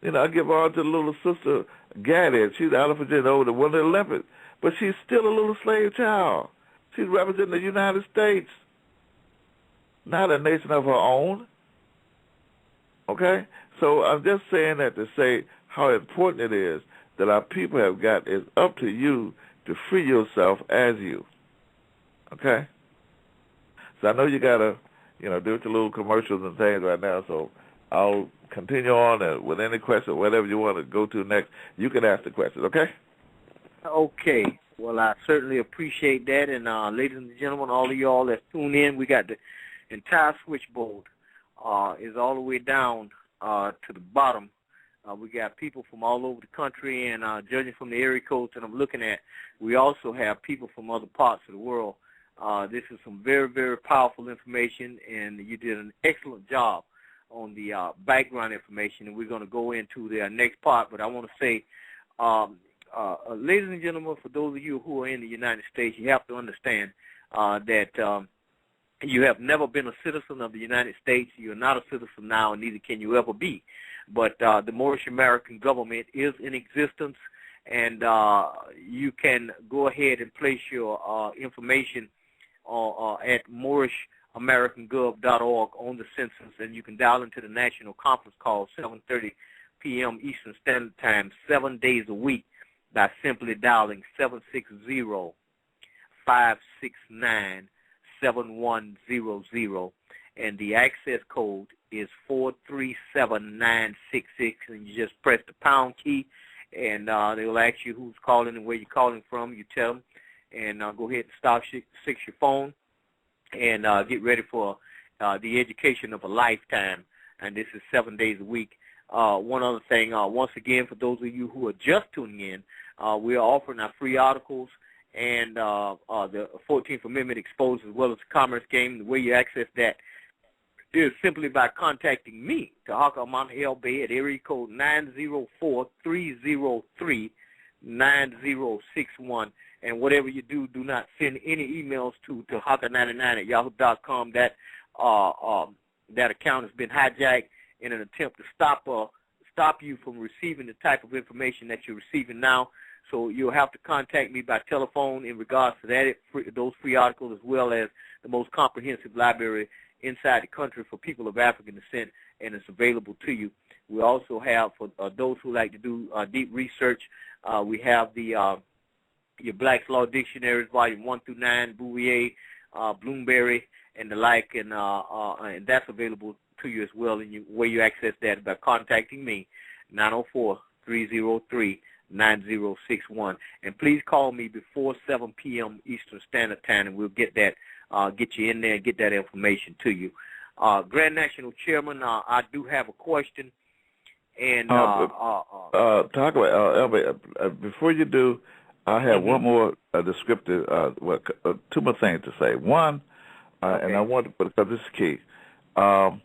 You know, I give her to the little sister Gaddy. She's out of Virginia over the Winter Olympics. But she's still a little slave child. She's representing the United States, not a nation of her own. Okay? So I'm just saying that to say how important it is that our people have got. It's up to you to free yourself as you. Okay? So I know you got to, do your little commercials and things right now, so I'll continue on, and with any question, whatever you want to go to next, you can ask the questions, okay? Okay. Well, I certainly appreciate that, and ladies and gentlemen, all of y'all that tune in, we got the entire switchboard is all the way down to the bottom. We got people from all over the country, and judging from the area codes that I'm looking at, we also have people from other parts of the world. This is some very, very powerful information, and you did an excellent job on the background information, and we're going to go into the next part. But I want to say, ladies and gentlemen, for those of you who are in the United States, you have to understand that you have never been a citizen of the United States. You're not a citizen now, and neither can you ever be. But the Moorish American government is in existence, and you can go ahead and place your information at moorishamericangov.org on the census, and you can dial into the national conference call 7:30 p.m. Eastern Standard Time 7 days a week by simply dialing 760-569-6666. 7100, and the access code is 437966, and you just press the pound key, and they'll ask you who's calling and where you're calling from. You tell them, and go ahead and star 6 your phone, and get ready for the education of a lifetime, and this is 7 days a week. One other thing, once again, for those of you who are just tuning in, we are offering our free articles and the 14th Amendment exposed, as well as the Commerce Game. The way you access that is simply by contacting me, Tarhaka Mount Hell Bay, at area code 904-303-9061. And whatever you do, do not send any emails to Tarhaka99@yahoo.com. That account has been hijacked in an attempt to stop you from receiving the type of information that you're receiving now. So you'll have to contact me by telephone in regards to that, those free articles, as well as the most comprehensive library inside the country for people of African descent, and it's available to you. We also have, for those who like to do deep research, we have the your Black's Law Dictionaries, Volume 1 through 9, Bouvier, Bloomberry, and the like, and that's available to you as well. And where you access that by contacting me, 904-303-9061. And please call me before 7 p.m. Eastern Standard Time, and we'll get that, get you in there and get that information to you. Grand National Chairman, I do have a question. And talk about before you do, I have one more descriptive, two more things to say. One, and I want to, because this is key. I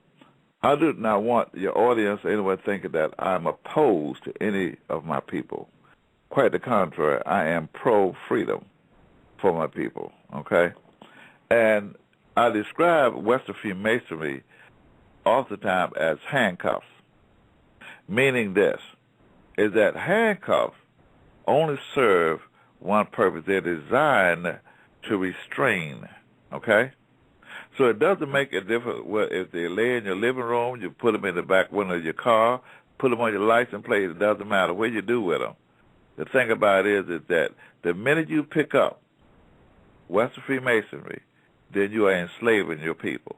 do not want your audience or anyone thinking that I'm opposed to any of my people. Quite the contrary, I am pro-freedom for my people, okay? And I describe Western Freemasonry oftentimes as handcuffs, meaning this, is that handcuffs only serve one purpose. They're designed to restrain, okay? So it doesn't make a difference if they lay in your living room, you put them in the back window of your car, put them on your license plate, it doesn't matter what you do with them. The thing about it is that the minute you pick up Western Freemasonry, then you are enslaving your people.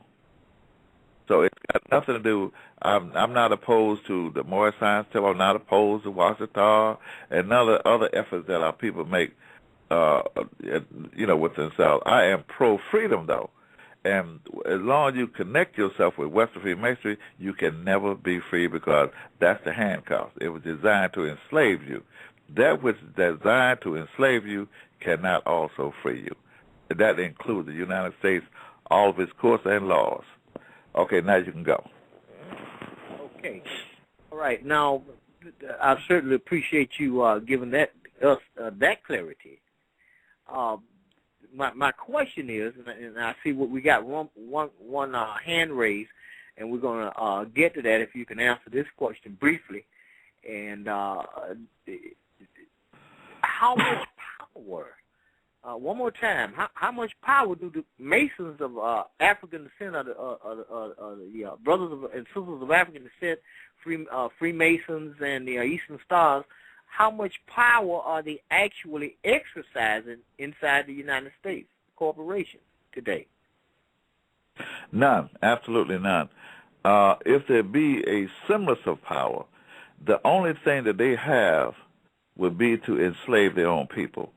So it's got nothing to do, I'm not opposed to the Moorish Science Temple, I'm not opposed to Washita and other efforts that our people make, with themselves. I am pro-freedom, though. And as long as you connect yourself with Western Freemasonry, you can never be free, because that's the handcuffs. It was designed to enslave you. That which is designed to enslave you cannot also free you. That includes the United States, all of its courts and laws. Okay, now you can go. Okay. All right. Now, I certainly appreciate you giving us that clarity. My question is, and I see what we got one hand raised, and we're going to get to that if you can answer this question briefly. And how much power? One more time, how much power do the Masons of African descent, the brothers and sisters of African descent, Freemasons, and the Eastern Stars, how much power are they actually exercising inside the United States corporations today? None, absolutely none. If there be a semblance of power, the only thing that they have would be to enslave their own people.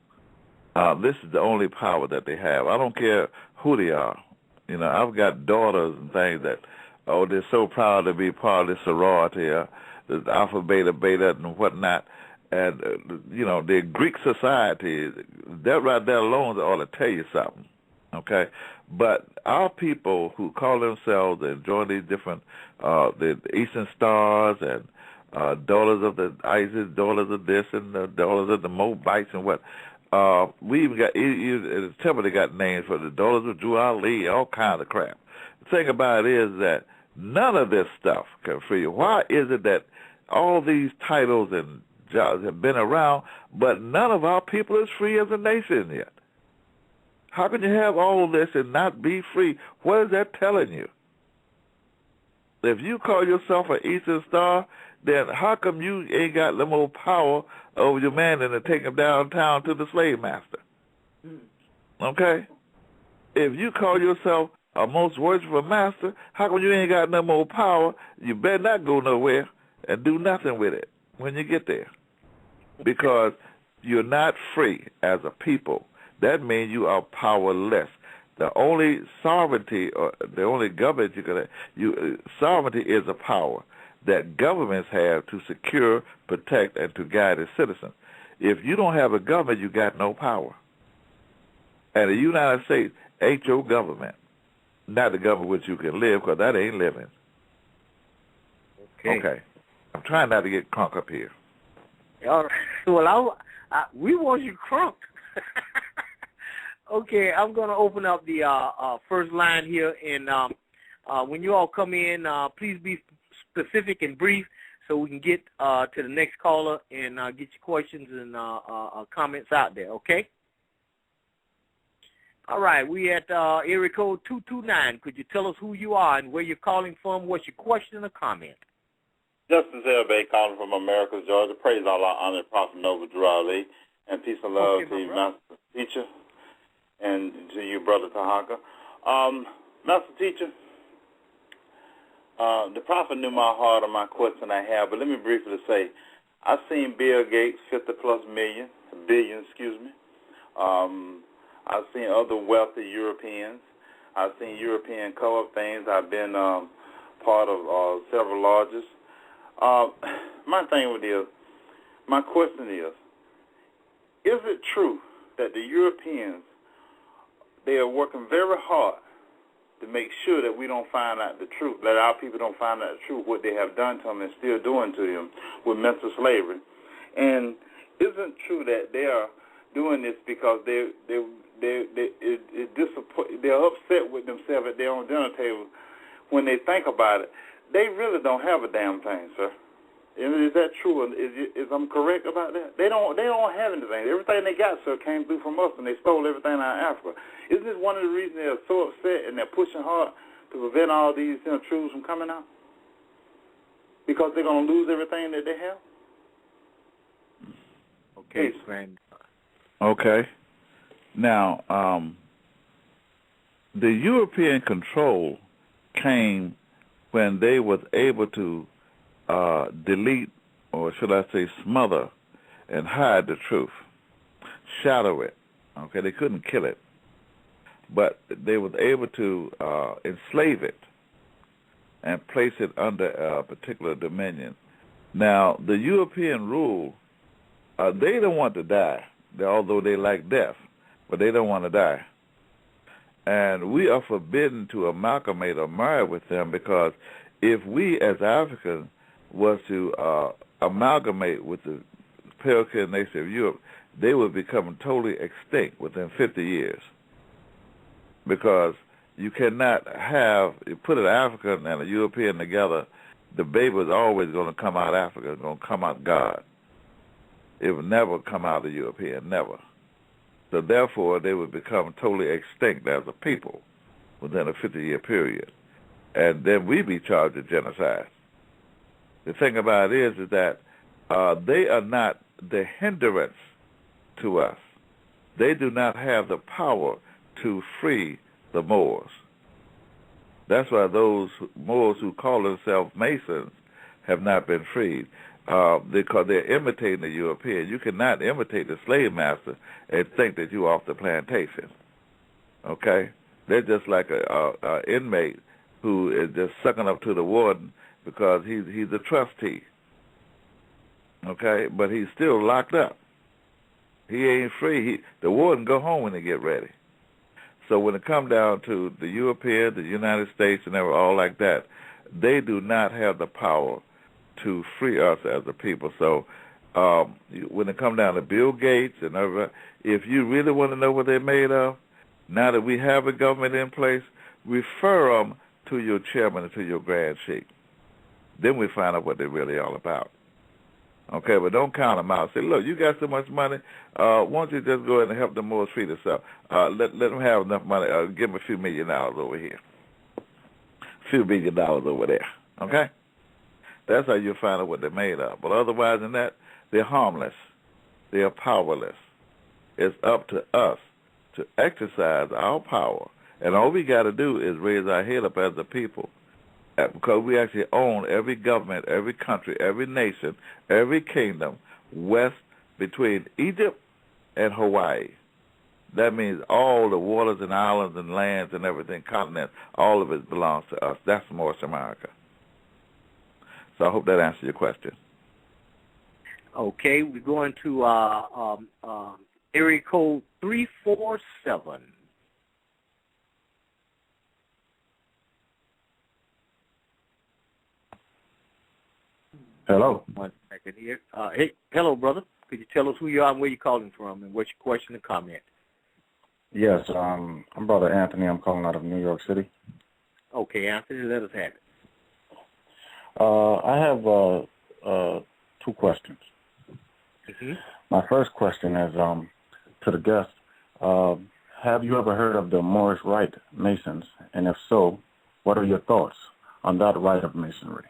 This is the only power that they have. I don't care who they are. I've got daughters and things that, they're so proud to be part of this sorority, the Alpha, Beta, and whatnot. And, the Greek society, that right there alone ought to tell you something, okay? But our people who call themselves and join these different, the Eastern Stars and daughters of the Isis, daughters of this and the daughters of the Moabites and what, we even got, in the temple they got names for the daughters of Drew Ali, all kinds of crap. The thing about it is that none of this stuff can free you. Why is it that all these titles and jobs have been around, but none of our people is free as a nation yet? How can you have all of this and not be free? What is that telling you? If you call yourself an Eastern Star, then how come you ain't got no more power over your man than to take him downtown to the slave master? Okay? if you call yourself a most worshipful master, how come you ain't got no more power? You better not go nowhere and do nothing with it when you get there, because you're not free as a people. That means you are powerless. The only sovereignty or the only government sovereignty is a power that governments have to secure, protect, and to guide its citizens. If you don't have a government, you got no power. And the United States ain't your government, not the government which you can live, because that ain't living. Okay. I'm trying not to get crunk up here. All right. Well, we want you crunk. Okay, I'm going to open up the first line here, and when you all come in, please be specific and brief so we can get to the next caller and get your questions and comments out there, okay? All right, we at area code 229. Could you tell us who you are and where you're calling from? What's your question or comment? Justice Elbay calling from America, Georgia. Praise Allah, honor, Prophet Nova Durali, and peace and love to you, Master Teacher, and to you, Brother Tarhaka. Master Teacher, the Prophet knew my heart and my question I have, but let me briefly say, I've seen Bill Gates, 50-plus billion. I've seen other wealthy Europeans. I've seen European co-op things. I've been part of several lodges. My question is it true that the Europeans, they are working very hard to make sure that we don't find out the truth, that our people don't find out the truth, what they have done to them and still doing to them with mental slavery? And isn't it true that they are doing this because they're upset with themselves at their own dinner table when they think about it? They really don't have a damn thing, sir. Is that true? Is I'm correct about that? They don't have anything. Everything they got, sir, came through from us, and they stole everything out of Africa. Isn't this one of the reasons they're so upset and they're pushing hard to prevent all these truths from coming out? Because they're going to lose everything that they have? Okay, friend. Okay. Now, the European control came when they was able to delete, or should I say smother, and hide the truth, shadow it. Okay, they couldn't kill it, but they was able to enslave it and place it under a particular dominion. Now, the European rule, they don't want to die, although they like death, but they don't want to die. And we are forbidden to amalgamate or marry with them, because if we as Africans was to amalgamate with the European nation of Europe, they would become totally extinct within 50 years. Because you cannot put an African and a European together, the baby is always going to come out African, it's going to come out God. It would never come out of European, never. So therefore, they would become totally extinct as a people within a 50-year period. And then we'd be charged with genocide. The thing about it is that they are not the hindrance to us. They do not have the power to free the Moors. That's why those Moors who call themselves Masons have not been freed, because they're imitating the European. You cannot imitate the slave master and think that you're off the plantation. Okay? They're just like a inmate who is just sucking up to the warden because he's a trustee. Okay? But he's still locked up. He ain't free. The warden go home when they get ready. So when it comes down to the Europeans, the United States, and all like that, they do not have the power to free us as a people. So when it comes down to Bill Gates and everybody, if you really want to know what they're made of, now that we have a government in place, refer them to your chairman and to your grand sheik. Then we find out what they're really all about. Okay, but don't count them out. Say, look, you got so much money. Why don't you just go ahead and help the Moors free themselves? Let them have enough money. Give them a few $1 million over here. A few $1 million over there. Okay? That's how you find out what they're made of. But otherwise than that, they're harmless. They are powerless. It's up to us to exercise our power And all we got to do is raise our head up as a people, because we actually own every government, every country, every nation, every kingdom west between Egypt and Hawaii. That means all the waters and islands and lands and everything, continents, all of it belongs to us. That's Moorish America. So I hope that answers your question. Okay, we're going to area code 347. Hello. 1 second here. Hey, hello, brother. Could you tell us who you are and where you're calling from and what's your question and comment? Yes, I'm Brother Anthony. I'm calling out of New York City. Okay, Anthony, let us have it. I have two questions. Mm-hmm. My first question is to the guest. Have you ever heard of the Moorish Rite Masons? And if so, what are your thoughts on that rite of masonry?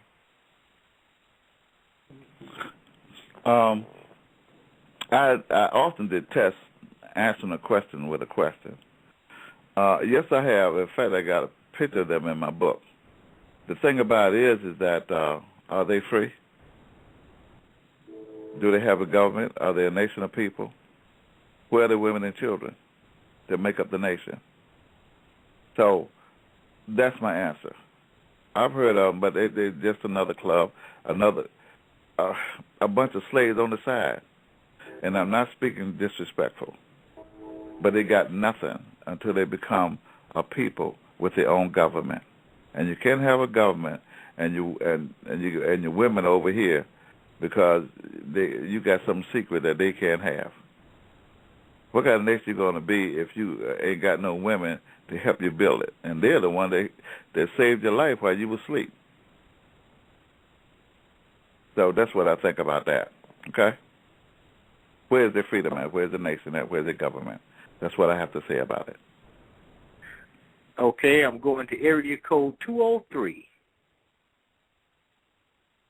I often detest answering a question with a question. Yes, I have. In fact, I got a picture of them in my book. The thing about it is that are they free? Do they have a government? Are they a nation of people? Where are the women and children that make up the nation? So that's my answer. I've heard of them, but they're just another club, a bunch of slaves on the side. And I'm not speaking disrespectful, but they got nothing until they become a people with their own government. And you can't have a government and your women over here because you got some secret that they can't have. What kind of nation you going to be if you ain't got no women to help you build it? And they're the one that saved your life while you were asleep. So that's what I think about that. Okay? Where's their freedom at? Where's the nation at? Where's the government? That's what I have to say about it. Okay, I'm going to area code 203.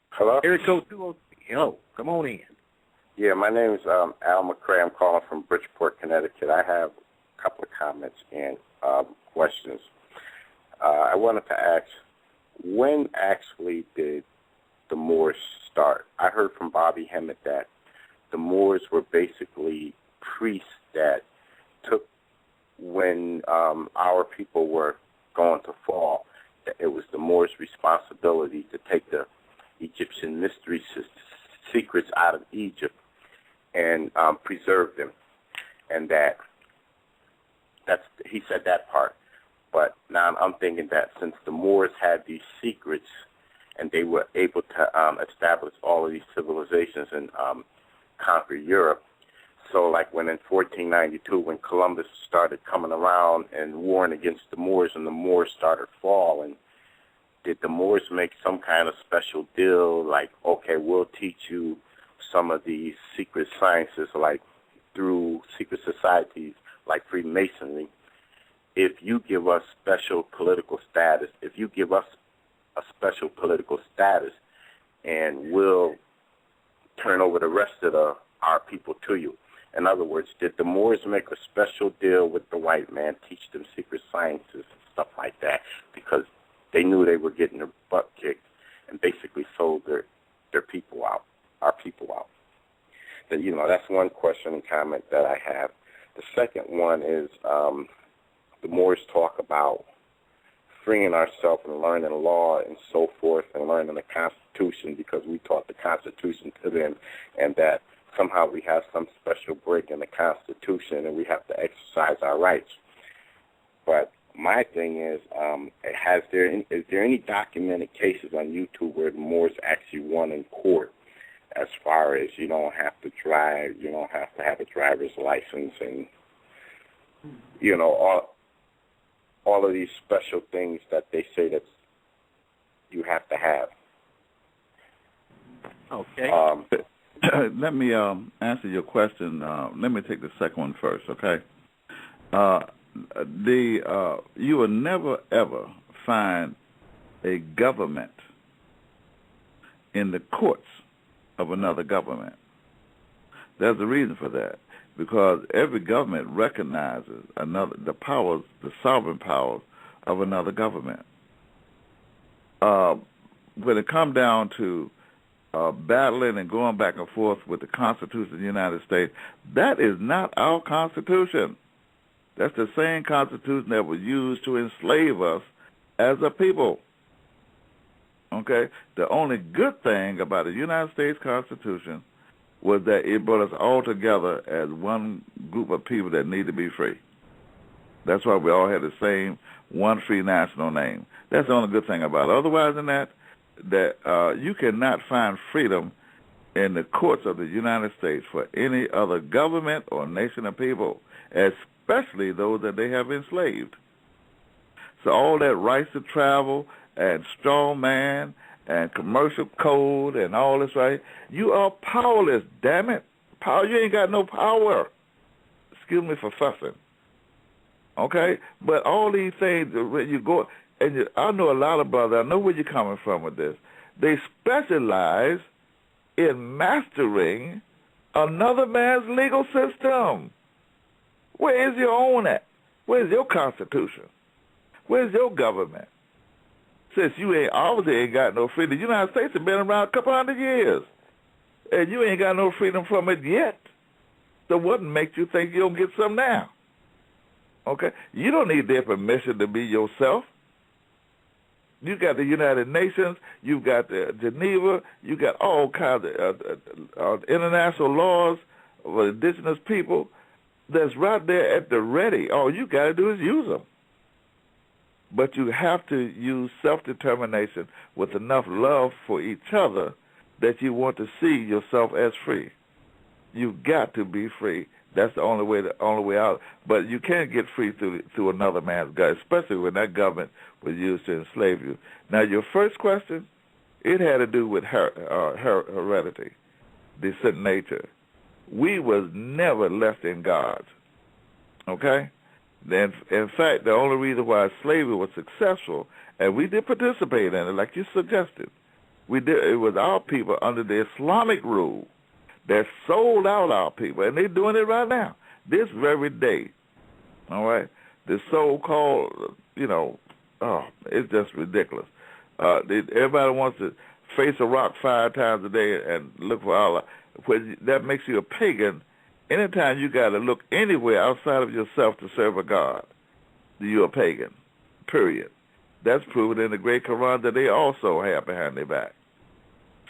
Hello? Area code 203. Hello, come on in. Yeah, my name is Al McCray. I'm calling from Bridgeport, Connecticut. I have a couple of comments and questions. I wanted to ask, when actually did the Moors start? I heard from Bobby Hemmett that the Moors were basically priests that took, when our people were going to fall, it was the Moors' responsibility to take the Egyptian mystery secrets out of Egypt and preserve them. And he said that part. But now I'm thinking that since the Moors had these secrets and they were able to establish all of these civilizations and conquer Europe, so like when in 1492, when Columbus started coming around and warring against the Moors and the Moors started falling, did the Moors make some kind of special deal like, okay, we'll teach you some of these secret sciences like through secret societies like Freemasonry, if you give us special political status, if you give us a special political status, and we'll turn over the rest of our people to you. In other words, did the Moors make a special deal with the white man, teach them secret sciences and stuff like that, because they knew they were getting their butt kicked and basically sold their people out, our people out? That's one question and comment that I have. The second one is the Moors talk about freeing ourselves and learning law and so forth and learning the Constitution because we taught the Constitution to them, and that somehow we have some special break in the Constitution and we have to exercise our rights. But my thing is, is there any documented cases on YouTube where the Moors actually won in court, as far as you don't have to drive, you don't have to have a driver's license, and all of these special things that they say that you have to have? Okay. Let me answer your question. Let me take the second one first, okay? You will never, ever find a government in the courts of another government. There's a reason for that. because every government recognizes the sovereign powers of another government. When it comes down to battling and going back and forth with the Constitution of the United States, that is not our Constitution. That's the same Constitution that was used to enslave us as a people. Okay? The only good thing about the United States Constitution was that it brought us all together as one group of people that need to be free. That's why we all had the same one free national name. That's the only good thing about it. Otherwise than that, you cannot find freedom in the courts of the United States for any other government or nation of people, especially those that they have enslaved. So all that rights to travel and strong man and commercial code and all this, right? You are powerless, damn it. You ain't got no power. Excuse me for fussing. Okay? But all these things, when you go, and I know a lot of brothers, I know where you're coming from with this. They specialize in mastering another man's legal system. Where is your own at? Where's your Constitution? Where's your government? Since you obviously ain't got no freedom. The United States has been around a couple hundred years, and you ain't got no freedom from it yet. So what makes you think you don't get some now? Okay? You don't need their permission to be yourself. You got the United Nations, you've got Geneva, you got all kinds of international laws for indigenous people that's right there at the ready. All you got to do is use them. But you have to use self-determination with enough love for each other that you want to see yourself as free. You've got to be free. That's the only way out. But you can't get free through another man's government, especially when that government was used to enslave you. Now, your first question, it had to do with heredity, descent nature. We was never less than gods. Okay? In fact, the only reason why slavery was successful, and we did participate in it, like you suggested, it was our people under the Islamic rule that sold out our people, and they're doing it right now, this very day. All right? The so-called, it's just ridiculous. Everybody wants to face a rock 5 times a day and look for Allah. That makes you a pagan. Anytime you got to look anywhere outside of yourself to serve a God, you're a pagan, period. That's proven in the great Quran that they also have behind their back.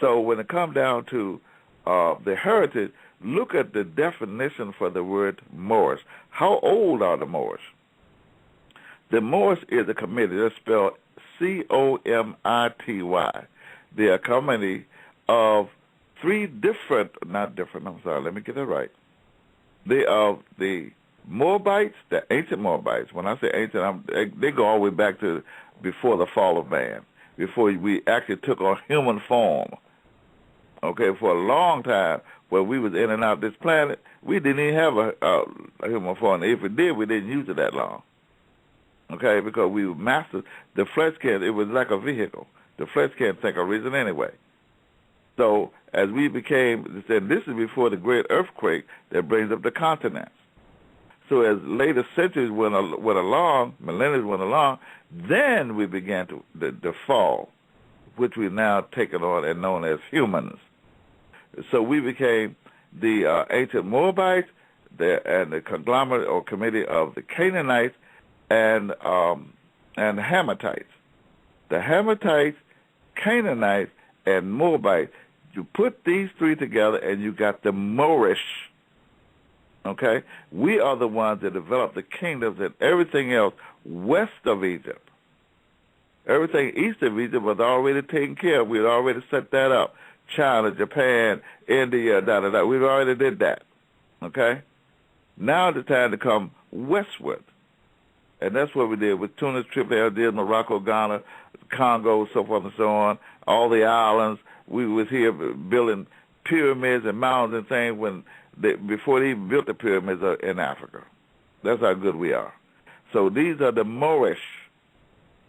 So when it comes down to the heritage, look at the definition for the word Moorish. How old are the Moorish? The Moorish is a committee. That's spelled Comity. They're a committee of let me get it right. They are the Moabites, the ancient Moabites. When I say ancient, they go all the way back to before the fall of man, before we actually took on human form. Okay, for a long time, when we was in and out this planet, we didn't even have a human form. If we did, we didn't use it that long. Okay, because we were masters. The flesh can't, it was like a vehicle. The flesh can't think of reason anyway. So as we became, this is before the great earthquake that brings up the continents. So as later centuries went along, millennia went along, then we began to fall, which we've now taken on and known as humans. So we became the ancient Moabites and the conglomerate or committee of the Canaanites and the Hamathites. The Hamathites, Canaanites, and Moabites. You put these three together and you got the Moorish. Okay? We are the ones that developed the kingdoms and everything else west of Egypt. Everything east of Egypt was already taken care of. We had already set that up. China, Japan, India, We already did that. Okay? Now it's time to come westward. And that's what we did with Tunis, Tripoli, Morocco, Ghana, Congo, so forth and so on, all the islands. We was here building pyramids and mountains and things before they even built the pyramids in Africa. That's how good we are. So these are the Moorish.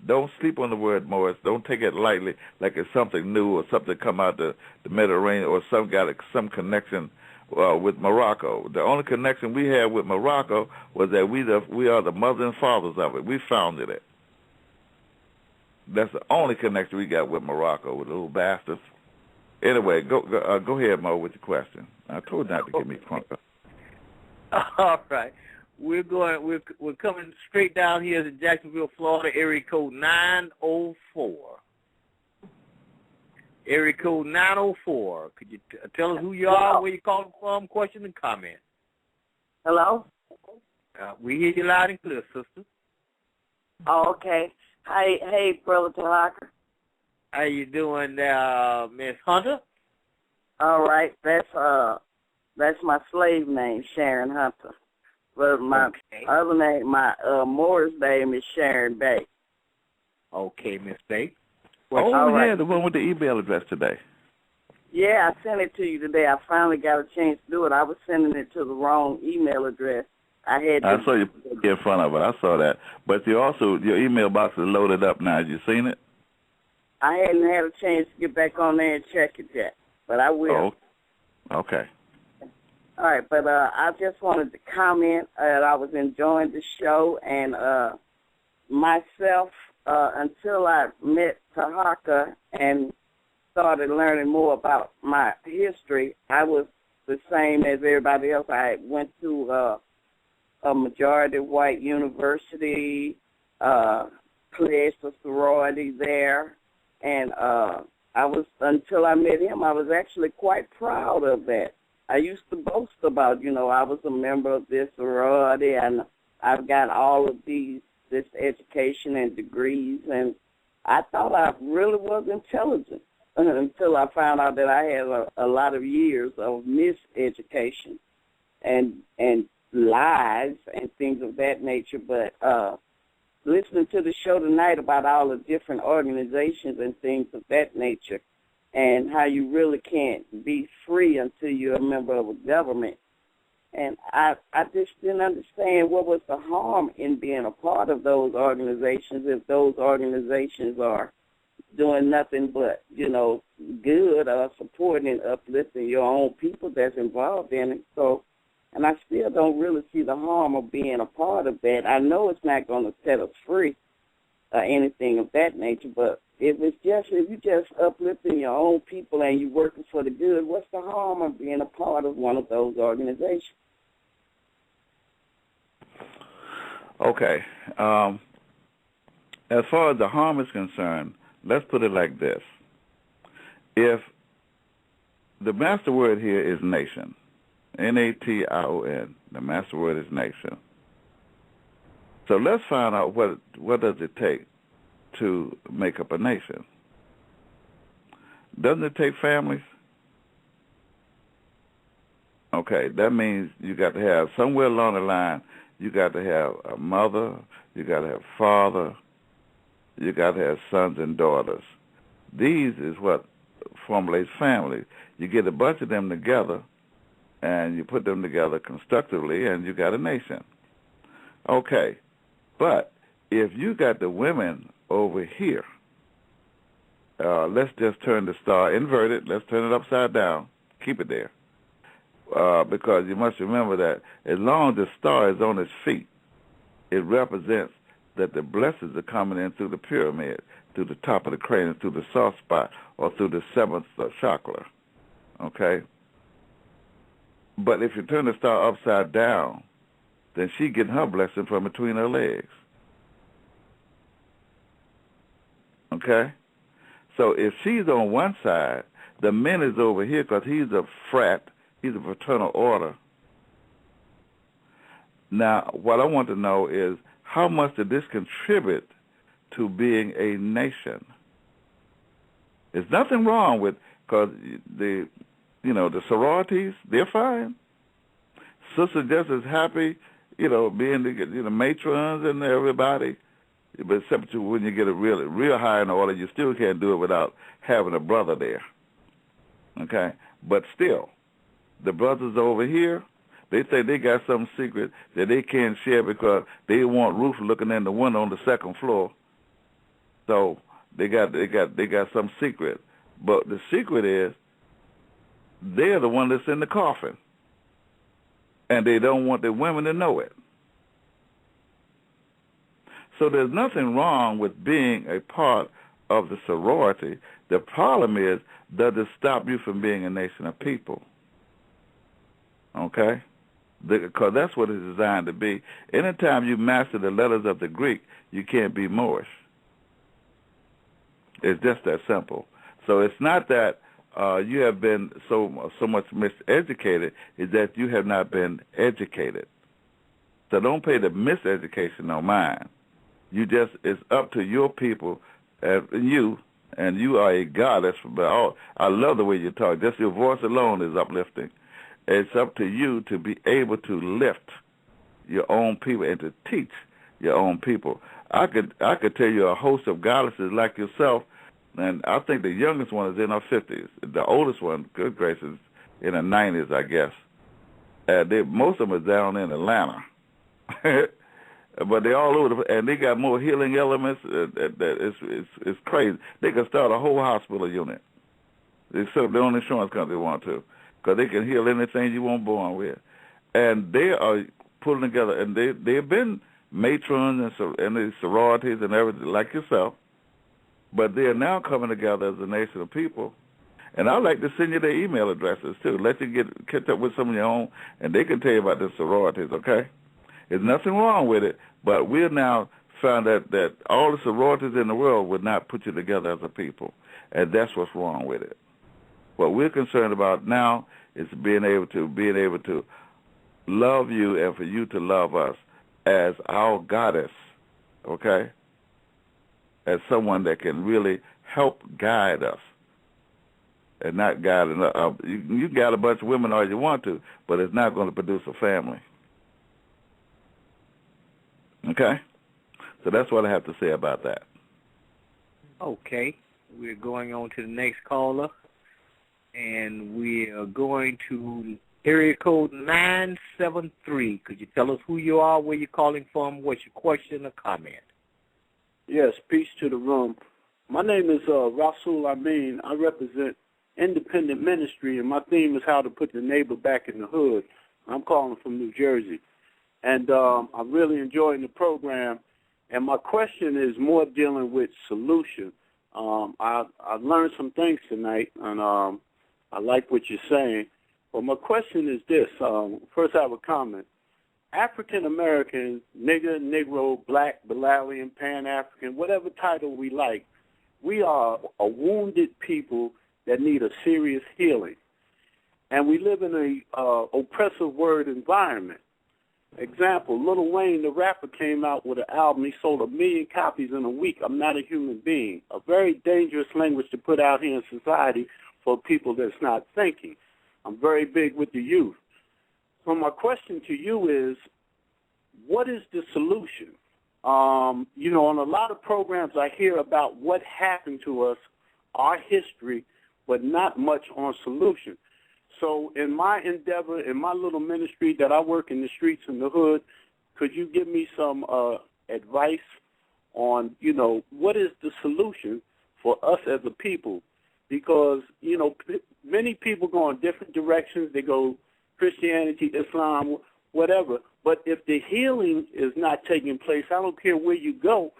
Don't sleep on the word Moorish. Don't take it lightly like it's something new or something come out the Mediterranean or some connection with Morocco. The only connection we had with Morocco was that we are the mothers and fathers of it. We founded it. That's the only connection we got with Morocco, with little bastards. Anyway, go ahead, Mo, with your question. I told you not to get me crunk up. All right. We're coming straight down here to Jacksonville, Florida, area code 904. Area code 904. Could you tell us who you are, where you calling from, question and comment? Hello? We hear you loud and clear, sister. Oh, okay. Hey, Brother Tarhaka. How you doing, Miss Hunter? All right. That's my slave name, Sharon Hunter. But my other name, my Moorish name is Sharon Bay. Okay, Miss Bay. Yeah, the one with the email address today. Yeah, I sent it to you today. I finally got a chance to do it. I was sending it to the wrong email address. I saw you in front of it. I saw that. But your email box is loaded up now. Have you seen it? I hadn't had a chance to get back on there and check it yet, but I will. Oh, okay. All right, but I just wanted to comment that I was enjoying the show, and myself, until I met Tarhaka and started learning more about my history, I was the same as everybody else. I went to a majority white university, pledged a sorority there, and until I met him, I was actually quite proud of that. I used to boast about, I was a member of this sorority, and I've got all of this education and degrees, and I thought I really was intelligent until I found out that I had a lot of years of miseducation and lies and things of that nature. But listening to the show tonight about all the different organizations and things of that nature, and how you really can't be free until you're a member of a government. And I just didn't understand what was the harm in being a part of those organizations if those organizations are doing nothing but, good or supporting and uplifting your own people that's involved in it. So, and I still don't really see the harm of being a part of that. I know it's not going to set us free or anything of that nature, but if you just uplifting your own people and you're working for the good, what's the harm of being a part of one of those organizations? Okay. As far as the harm is concerned, let's put it like this. If the master word here is nation, N-A-T-I-O-N, the master word is nation. So let's find out what does it take to make up a nation. Doesn't it take families? Okay, that means you got to have, somewhere along the line, you got to have a mother, you got to have father, you got to have sons and daughters. These is what formulates family. You get a bunch of them together, and you put them together constructively, and you got a nation. Okay, but if you got the women over here, let's just turn the star inverted. Let's turn it upside down. Keep it there. Because you must remember that as long as the star is on its feet, it represents that the blessings are coming in through the pyramid, through the top of the cranium, through the soft spot, or through the seventh chakra. Okay? But if you turn the star upside down, then she getting her blessing from between her legs. Okay? So if she's on one side, the men is over here because he's a frat, he's a fraternal order. Now, what I want to know is how much did this contribute to being a nation? There's nothing wrong with, because the sororities, they're fine. Sisters just as happy, being the matrons and everybody. But except when you get a real high in order, you still can't do it without having a brother there. Okay? But still, the brothers over here, they say they got some secret that they can't share because they want Ruth looking in the window on the second floor. So they got some secret. But the secret is they're the one that's in the coffin. and they don't want the women to know it. So there's nothing wrong with being a part of the sorority. The problem is, does it stop you from being a nation of people? Okay? Because that's what it's designed to be. Anytime you master the letters of the Greek, you can't be Moorish. It's just that simple. So it's not that you have been so much miseducated, it's that you have not been educated. So don't pay the miseducation no mind. It's up to your people and you are a goddess. I love the way you talk. Just your voice alone is uplifting. It's up to you to be able to lift your own people and to teach your own people. I could tell you a host of goddesses like yourself, and I think the youngest one is in her 50s. The oldest one, good gracious, in her 90s, I guess. Most of them are down in Atlanta. But they're all over, and they got more healing elements. It's crazy. They can start a whole hospital unit. Except the only insurance company want to, because they can heal anything you weren't born with. And they are pulling together, and they've been matrons and the sororities and everything like yourself, but they are now coming together as a nation of people. And I'd like to send you their email addresses, too. Let you catch up with some of your own, and they can tell you about the sororities, okay? There's nothing wrong with it, but we've now found that all the sororities in the world would not put you together as a people, and that's what's wrong with it. What we're concerned about now is being able to love you and for you to love us as our goddess, okay? As someone that can really help guide us and not guide enough. You can guide a bunch of women all you want to, but it's not going to produce a family. Okay? So that's what I have to say about that. Okay. We're going on to the next caller, and we are going to area code 973. Could you tell us who you are, where you're calling from, what's your question or comment? Yes, peace to the room. My name is Rasul Amin. I represent independent ministry, and my theme is how to put the neighbor back in the hood. I'm calling from New Jersey. And I'm really enjoying the program. And my question is more dealing with solution. I learned some things tonight, and I like what you're saying. But my question is this. First, I have a comment. African-American, nigger, Negro, black, Bilalian, Pan-African, whatever title we like, we are a wounded people that need a serious healing. And we live in a oppressive word environment. Example, Lil Wayne, the rapper, came out with an album. He sold 1 million copies in a week. I'm not a human being. A very dangerous language to put out here in society for people that's not thinking. I'm very big with the youth. So my question to you is, what is the solution? On a lot of programs I hear about what happened to us, our history, but not much on solution. So in my endeavor, in my little ministry that I work in the streets in the hood, could you give me some advice on, what is the solution for us as a people? Because, many people go in different directions. They go Christianity, Islam, whatever. But if the healing is not taking place, I don't care where you go,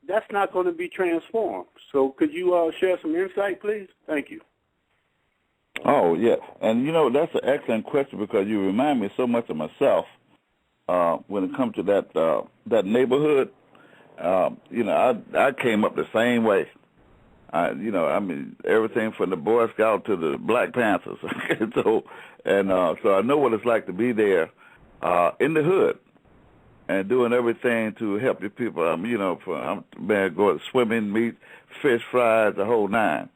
that's not going to be transformed. So could you share some insight, please? Thank you. Oh, yeah. And, that's an excellent question because you remind me so much of myself when it comes to that neighborhood. I came up the same way. Everything from the Boy Scout to the Black Panthers. So I know what it's like to be there in the hood and doing everything to help the people. Going swimming, meat, fish, fries, the whole nine.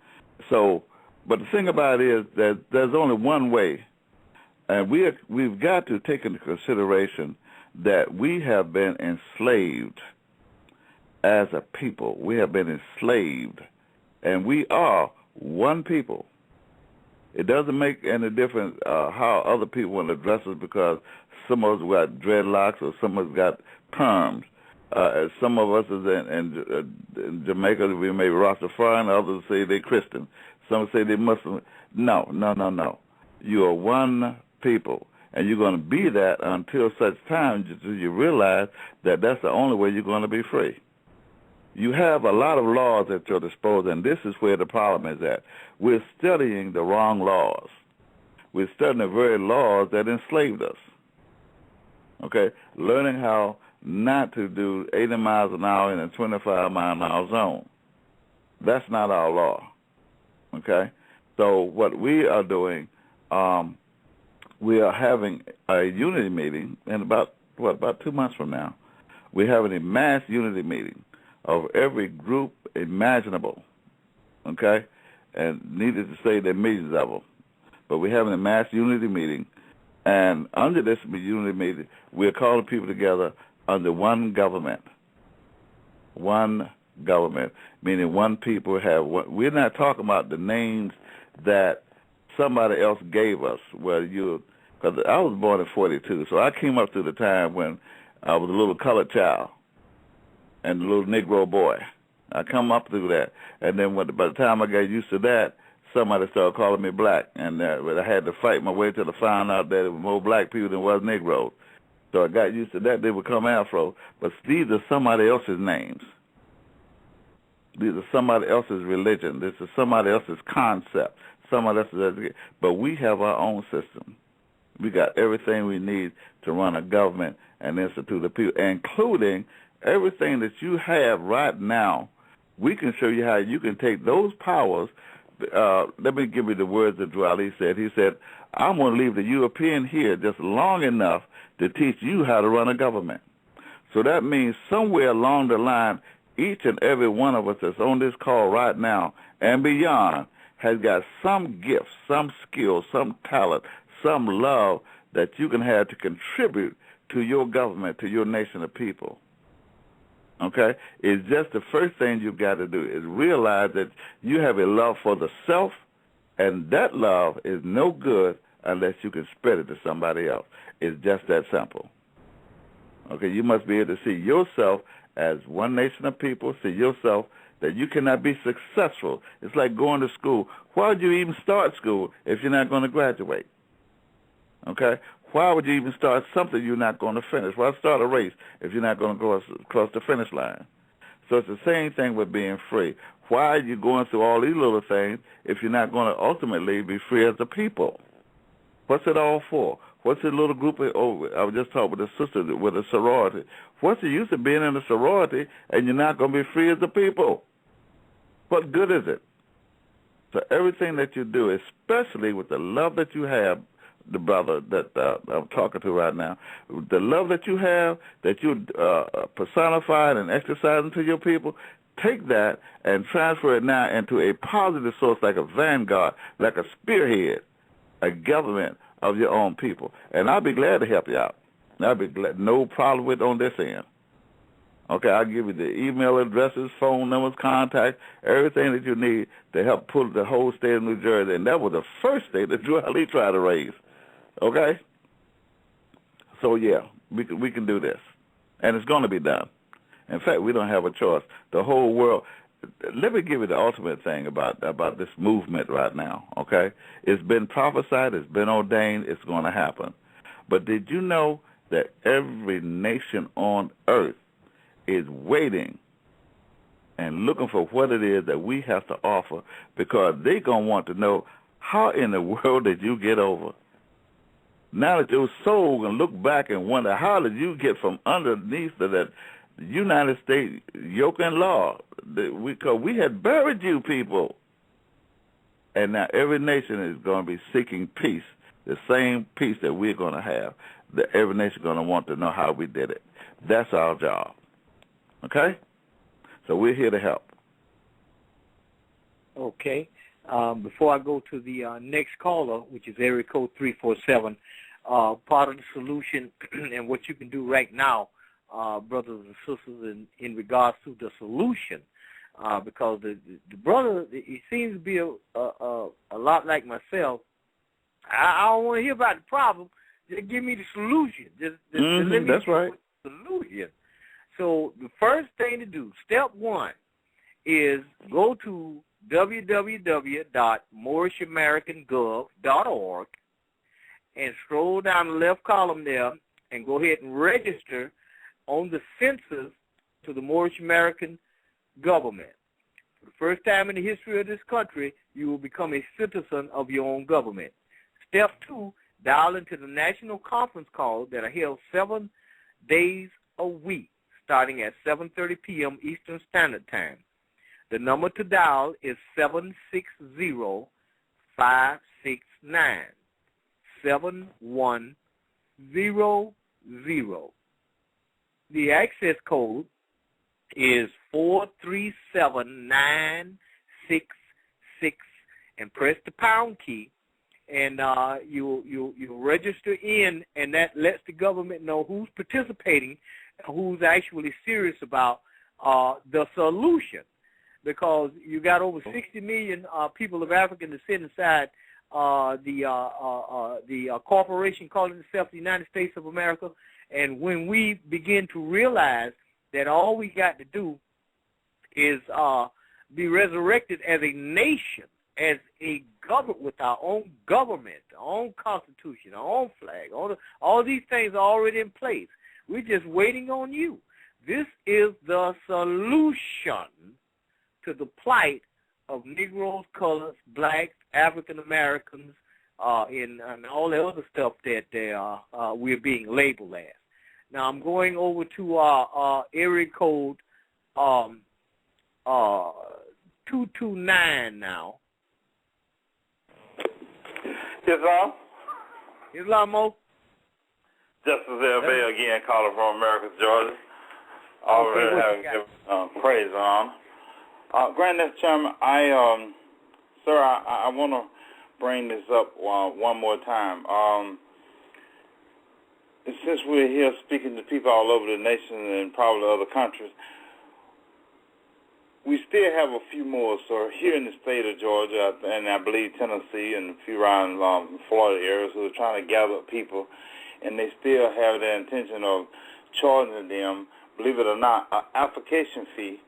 So, but the thing about it is that there's only one way, and we've got to take into consideration that we have been enslaved as a people. We have been enslaved. And we are one people. It doesn't make any difference how other people want to dress us because some of us got dreadlocks or some of us got perms. Some of us is in Jamaica, we may be Rastafarian, others say they're Christian. Some say they're Muslim. No. You are one people. and you're going to be that until such time you realize that that's the only way you're going to be free. You have a lot of laws at your disposal, and this is where the problem is at. We're studying the wrong laws. We're studying the very laws that enslaved us. Okay? Learning how not to do 80 miles an hour in a 25-mile-an-hour zone. That's not our law. Okay? So what we are doing, we are having a unity meeting in about 2 months from now. We're having a mass unity meeting of every group imaginable, okay? And needless to say, there are millions of them. But we're having a mass unity meeting, and under this unity meeting, we're calling people together under one government. One government, meaning one people have one. We're not talking about the names that somebody else gave us. Because I was born in 42, so I came up through the time when I was a little colored child and a little Negro boy. I come up through that, and then by the time I got used to that, somebody started calling me black, and I had to fight my way till I found out that it was more black people than was Negroes. So I got used to that. They would come Afro, but these are somebody else's names. These are somebody else's religion. This is somebody else's concept. Somebody else's education. But we have our own system. We got everything we need to run a government and institute of people, including everything that you have right now. We can show you how you can take those powers. Let me give you the words that Dwali said. He said, I'm going to leave the European here just long enough to teach you how to run a government. So that means somewhere along the line, each and every one of us that's on this call right now and beyond has got some gifts, some skills, some talent, some love that you can have to contribute to your government, to your nation of people. Okay? It's just the first thing you've got to do is realize that you have a love for the self, and that love is no good unless you can spread it to somebody else. It's just that simple. Okay? You must be able to see yourself as one nation of people, see yourself that you cannot be successful. It's like going to school. Why would you even start school if you're not going to graduate? Okay? Why would you even start something you're not going to finish? Why start a race if you're not going to go across the finish line? So it's the same thing with being free. Why are you going through all these little things if you're not going to ultimately be free as a people? What's it all for? What's a little group of, I was just talking with a sister with a sorority. What's the use of being in a sorority and you're not going to be free as a people? What good is it? So everything that you do, especially with the love that you have, the brother that I'm talking to right now, the love that you have, that you personified and exercising to your people, take that and transfer it now into a positive source like a vanguard, like a spearhead, a government of your own people. And I'll be glad to help you out. I'll be glad. No problem with on this end. Okay, I'll give you the email addresses, phone numbers, contact, everything that you need to help pull the whole state of New Jersey. And that was the first state that Drew Ali tried to raise. Okay? So, yeah, we can do this. And it's going to be done. In fact, we don't have a choice. The whole world. Let me give you the ultimate thing about this movement right now, okay? It's been prophesied. It's been ordained. It's going to happen. But did you know that every nation on earth is waiting and looking for what it is that we have to offer, because they're going to want to know, how in the world did you get over? Now that your soul can look back and wonder, how did you get from underneath that United States yoke and law? Because we had buried you people. And now every nation is going to be seeking peace, the same peace that we're going to have. That every nation is going to want to know how we did it. That's our job. Okay? So we're here to help. Okay. Before I go to the next caller, which is area code 347, part of the solution and what you can do right now, brothers and sisters, in regards to the solution, because the brother, he seems to be a lot like myself. I don't want to hear about the problem. Just give me the solution. Just let me that's right. The solution. So the first thing to do, step one, is go to www.moorishamericangov.org and scroll down the left column there and go ahead and register on the census to the Moorish American government. For the first time in the history of this country, you will become a citizen of your own government. Step 2, dial into the national conference calls that are held 7 days a week, starting at 7:30 p.m. Eastern Standard Time. The number to dial is 760-569-7100. The access code is 437966, and press the pound key, and you register in, and that lets the government know who's participating, who's actually serious about the solution, because you got over 60 million people of African descent inside the corporation calling itself the United States of America. And when we begin to realize that all we got to do is be resurrected as a nation, as a government with our own government, our own constitution, our own flag, all these things are already in place. We're just waiting on you. This is the solution to the plight of Negroes, colors, blacks, African Americans, and all the other stuff that we're being labeled as. Now I'm going over to area code 229 now. Islam? Islam Mo? Justice L.B. again, calling from Americus, Georgia. Already having praise and honor. Granddad Chairman, I want to bring this up one more time. Since we're here speaking to people all over the nation and probably other countries, we still have a few more, sir, here in the state of Georgia, and I believe Tennessee and a few around Florida areas who are trying to gather people, and they still have the intention of charging them, believe it or not, an application fee,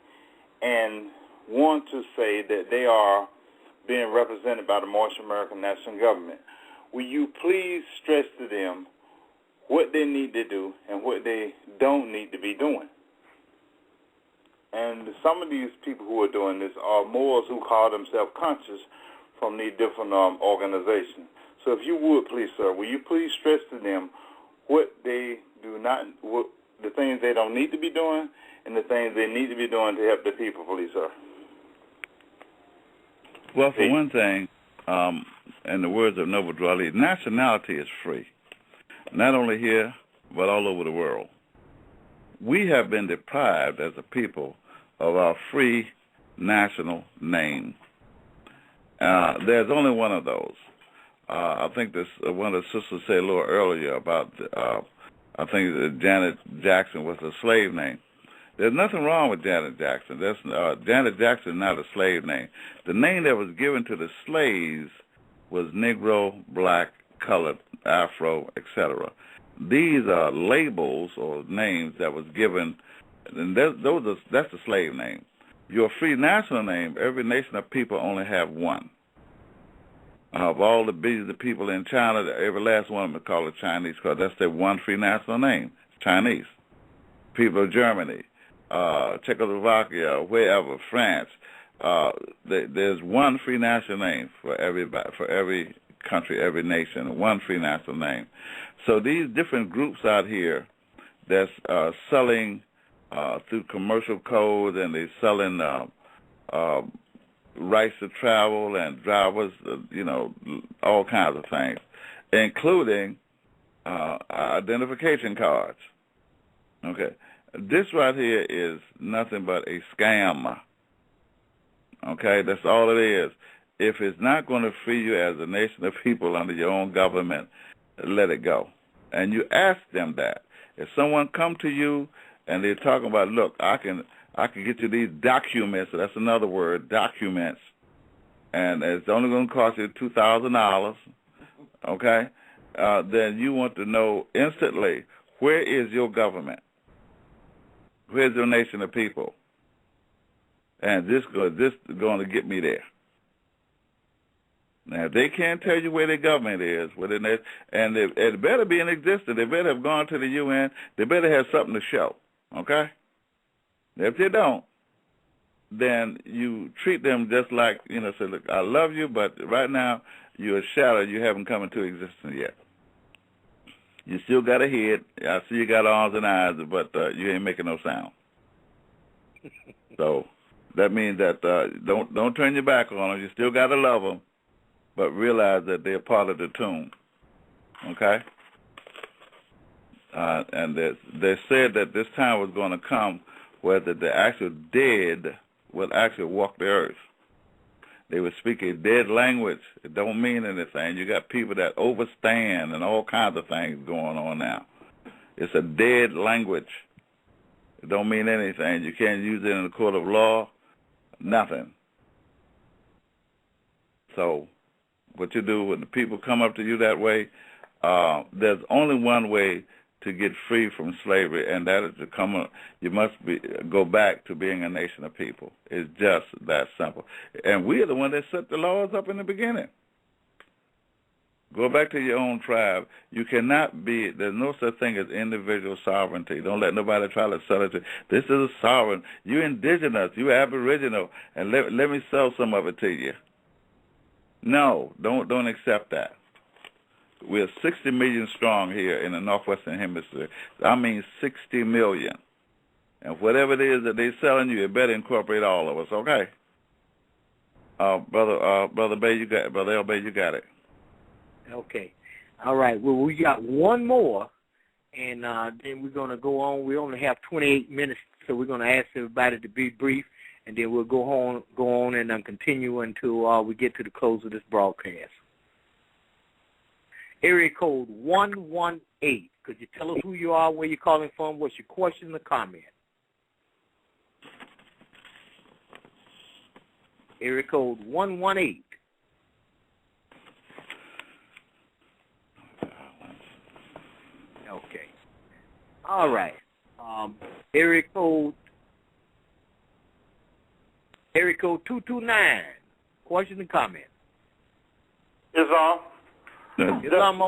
and want to say that they are being represented by the Moorish American national government. Will you please stress to them what they need to do and what they don't need to be doing? And some of these people who are doing this are Moors who call themselves conscious from these different organizations. So if you would, please, sir, will you please stress to them what they do not, what the things they don't need to be doing and the things they need to be doing to help the people, please, sir? Well, for one thing, in the words of Noble Drew Ali, nationality is free, not only here, but all over the world. We have been deprived as a people of our free national name. There's only one of those. I think this one of the sisters said a little earlier about, I think that Janet Jackson was a slave name. There's nothing wrong with Janet Jackson. Janet Jackson is not a slave name. The name that was given to the slaves was Negro, Black, Colored, Afro, etc. These are labels or names that was given, and that's the slave name. Your free national name, every nation of people only have one. Of all the billions of people in China, every last one of them call it Chinese because that's their one free national name, Chinese. People of Germany, Czechoslovakia, wherever, France, there's one free national name for every country, every nation, one free national name. So these different groups out here that's selling through commercial codes, and they're selling rights to travel and drivers, all kinds of things, including identification cards. Okay. This right here is nothing but a scam. Okay, that's all it is. If it's not going to free you as a nation of people under your own government, let it go. And you ask them that. If someone come to you and they're talking about, look, I can get you these documents, so that's another word, documents, and it's only going to cost you $2,000, okay, then you want to know instantly, where is your government? Where's your nation of people? And this is going to get me there. Now, if they can't tell you where their government is, and it better be in existence, they better have gone to the UN, they better have something to show, okay? If they don't, then you treat them just like, say, look, I love you, but right now you're a shadow, you haven't come into existence yet. You still got a head, I see you got arms and eyes, but you ain't making no sound. So that means that don't turn your back on them. You still got to love them, but realize that they're part of the tomb, okay? And they said that this time was going to come where the actual dead would actually walk the earth. They would speak a dead language. It don't mean anything. You got people that overstand and all kinds of things going on now. It's a dead language. It don't mean anything. You can't use it in the court of law, nothing. So what you do when the people come up to you that way, there's only one way to get free from slavery, and that is you must go back to being a nation of people. It's just that simple. And we're the one that set the laws up in the beginning. Go back to your own tribe. You cannot there's no such thing as individual sovereignty. Don't let nobody try to sell it to you. This is a sovereign. You're indigenous. You're aboriginal. And let me sell some of it to you. No, don't accept that. We're 60 million strong here in the Northwestern Hemisphere. I mean 60 million. And whatever it is that they're selling you, it better incorporate all of us, okay? Brother Bay, Brother L. Bay, you got it. Okay. All right. Well, we got one more, and then we're going to go on. We only have 28 minutes, so we're going to ask everybody to be brief, and then we'll go on and continue until we get to the close of this broadcast. Area code 118. Could you tell us who you are, where you're calling from, what's your question or comment? Area code 118. Okay. All right. Area code 229. Question and comment. Islam. Islam.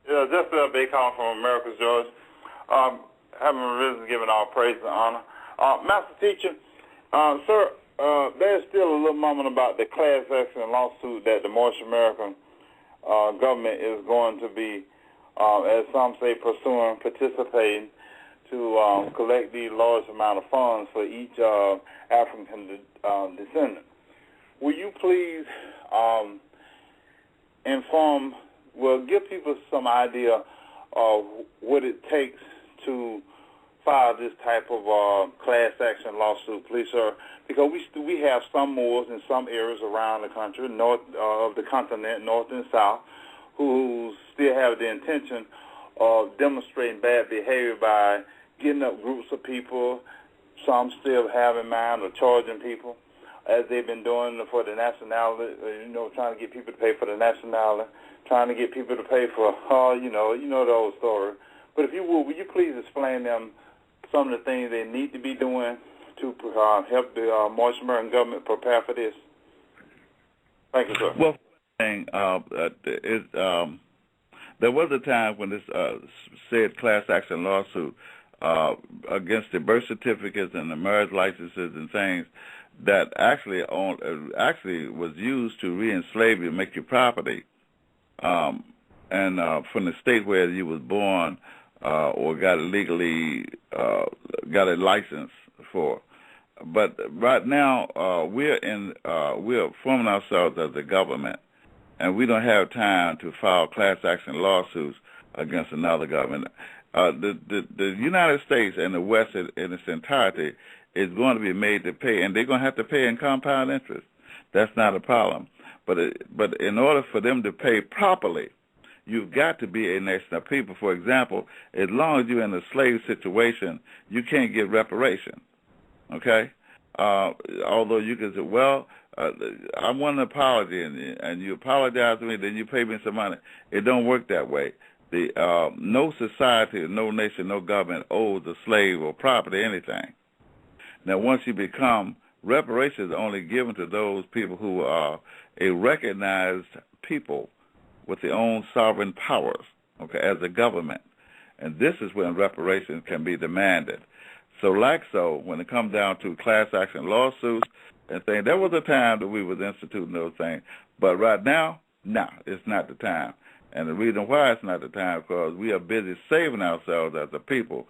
Just a big call from America, George. Having risen, giving all praise and honor. Master teacher, sir, there's still a little moment about the class action lawsuit that the Moorish American government is going to be, as some say, participating to collect the large amount of funds for each African descendant. Will you please give people some idea of what it takes to file this type of class action lawsuit, please, sir? Because we have some Moors in some areas around the country, north of the continent, north and south, who still have the intention of demonstrating bad behavior by getting up groups of people. Some still have in mind of charging people, as they've been doing for the nationality, trying to get people to pay for the nationality, trying to get people to pay for, the old story. But if you will you please explain them some of the things they need to be doing to help the Moorish American government prepare for this? Thank you, sir. Well, there was a time when this said class action lawsuit against the birth certificates and the marriage licenses and things that actually was used to re-enslave you, make you property, and from the state where you was born or got legally got a license for. But right now we're forming ourselves as a government, and we don't have time to file class action lawsuits against another government. The United States and the West in its entirety is going to be made to pay, and they're going to have to pay in compound interest. That's not a problem. But in order for them to pay properly, you've got to be a nation of people. For example, as long as you're in a slave situation, you can't get reparation, okay? Although you can say, well, I want an apology, and you apologize to me, then you pay me some money. It don't work that way. No society, no nation, no government owes a slave or property anything. Now, once you become reparations are only given to those people who are a recognized people with their own sovereign powers, okay, as a government. And this is when reparations can be demanded. So when it comes down to class action lawsuits and things, there was a time that we was instituting those things. But right now, no, it's not the time. And the reason why it's not the time, because we are busy saving ourselves as a people.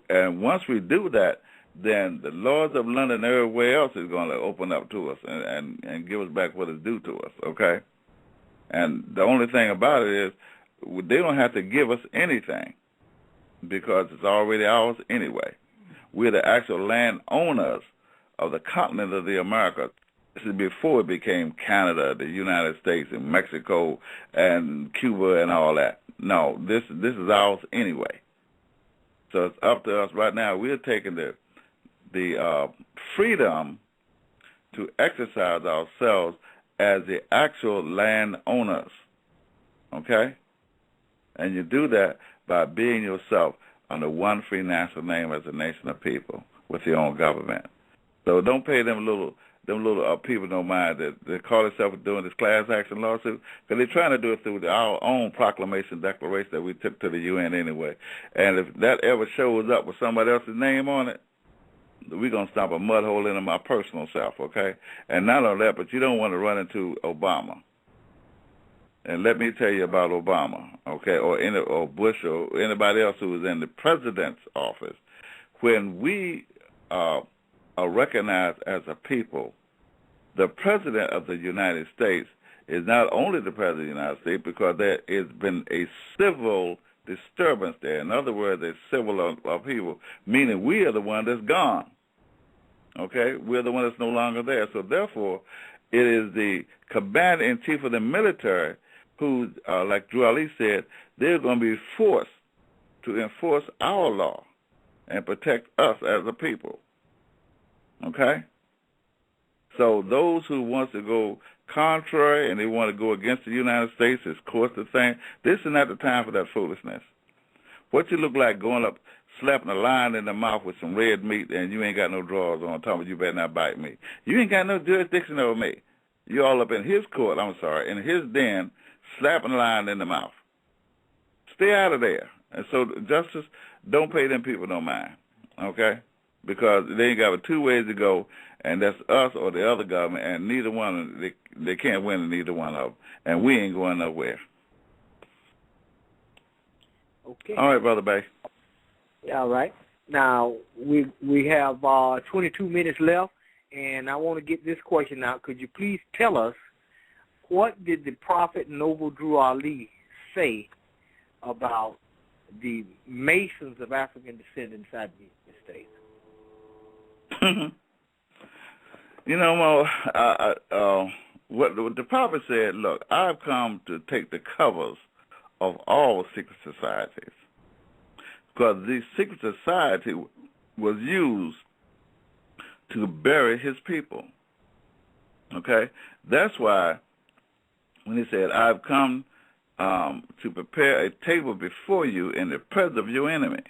And once we do that, then the Lords of London and everywhere else is going to open up to us and give us back what is due to us, okay? And the only thing about it is they don't have to give us anything because it's already ours anyway. We're the actual landowners of the continent of the Americas. This is before it became Canada, the United States, and Mexico, and Cuba, and all that. No, this is ours anyway. So it's up to us right now. We're taking the freedom to exercise ourselves as the actual landowners, okay? And you do that by being yourself under one free national name as a nation of people with your own government. So don't pay them little people no mind that they call themselves doing this class action lawsuit, because they're trying to do it through our own proclamation declaration that we took to the UN anyway. And if that ever shows up with somebody else's name on it, we're going to stomp a mud hole into my personal self, okay? And not only that, but you don't want to run into Obama. And let me tell you about Obama, okay, or Bush or anybody else who was in the president's office. When we are recognized as a people, the president of the United States is not only the president of the United States because there has been a civil disturbance there. In other words, a civil upheaval, meaning we are the one that's gone. Okay? We're the one that's no longer there. So therefore, it is the commander-in-chief of the military who, like Drew Ali said, they're going to be forced to enforce our law and protect us as a people. Okay? So those who want to go contrary and they want to go against the United States, is, of course, the thing. This is not the time for that foolishness. What you look like going up, slapping a lion in the mouth with some red meat and you ain't got no drawers on, talking about you better not bite me. You ain't got no jurisdiction over me. You're all up in his court, in his den, slapping a lion in the mouth. Stay out of there. And so justice, don't pay them people no mind, okay? Because they ain't got two ways to go, and that's us or the other government, and neither one, they can't win in neither one of them. And we ain't going nowhere. Okay. All right, Brother Bay. All right. Now, we have 22 minutes left, and I want to get this question out. Could you please tell us, what did the Prophet Noble Drew Ali say about the Masons of African descent inside the United States? You know, Mo, what the Prophet said, look, I've come to take the covers of all secret societies, because the secret society was used to bury his people. Okay? That's why when he said, I've come to prepare a table before you in the presence of your enemy.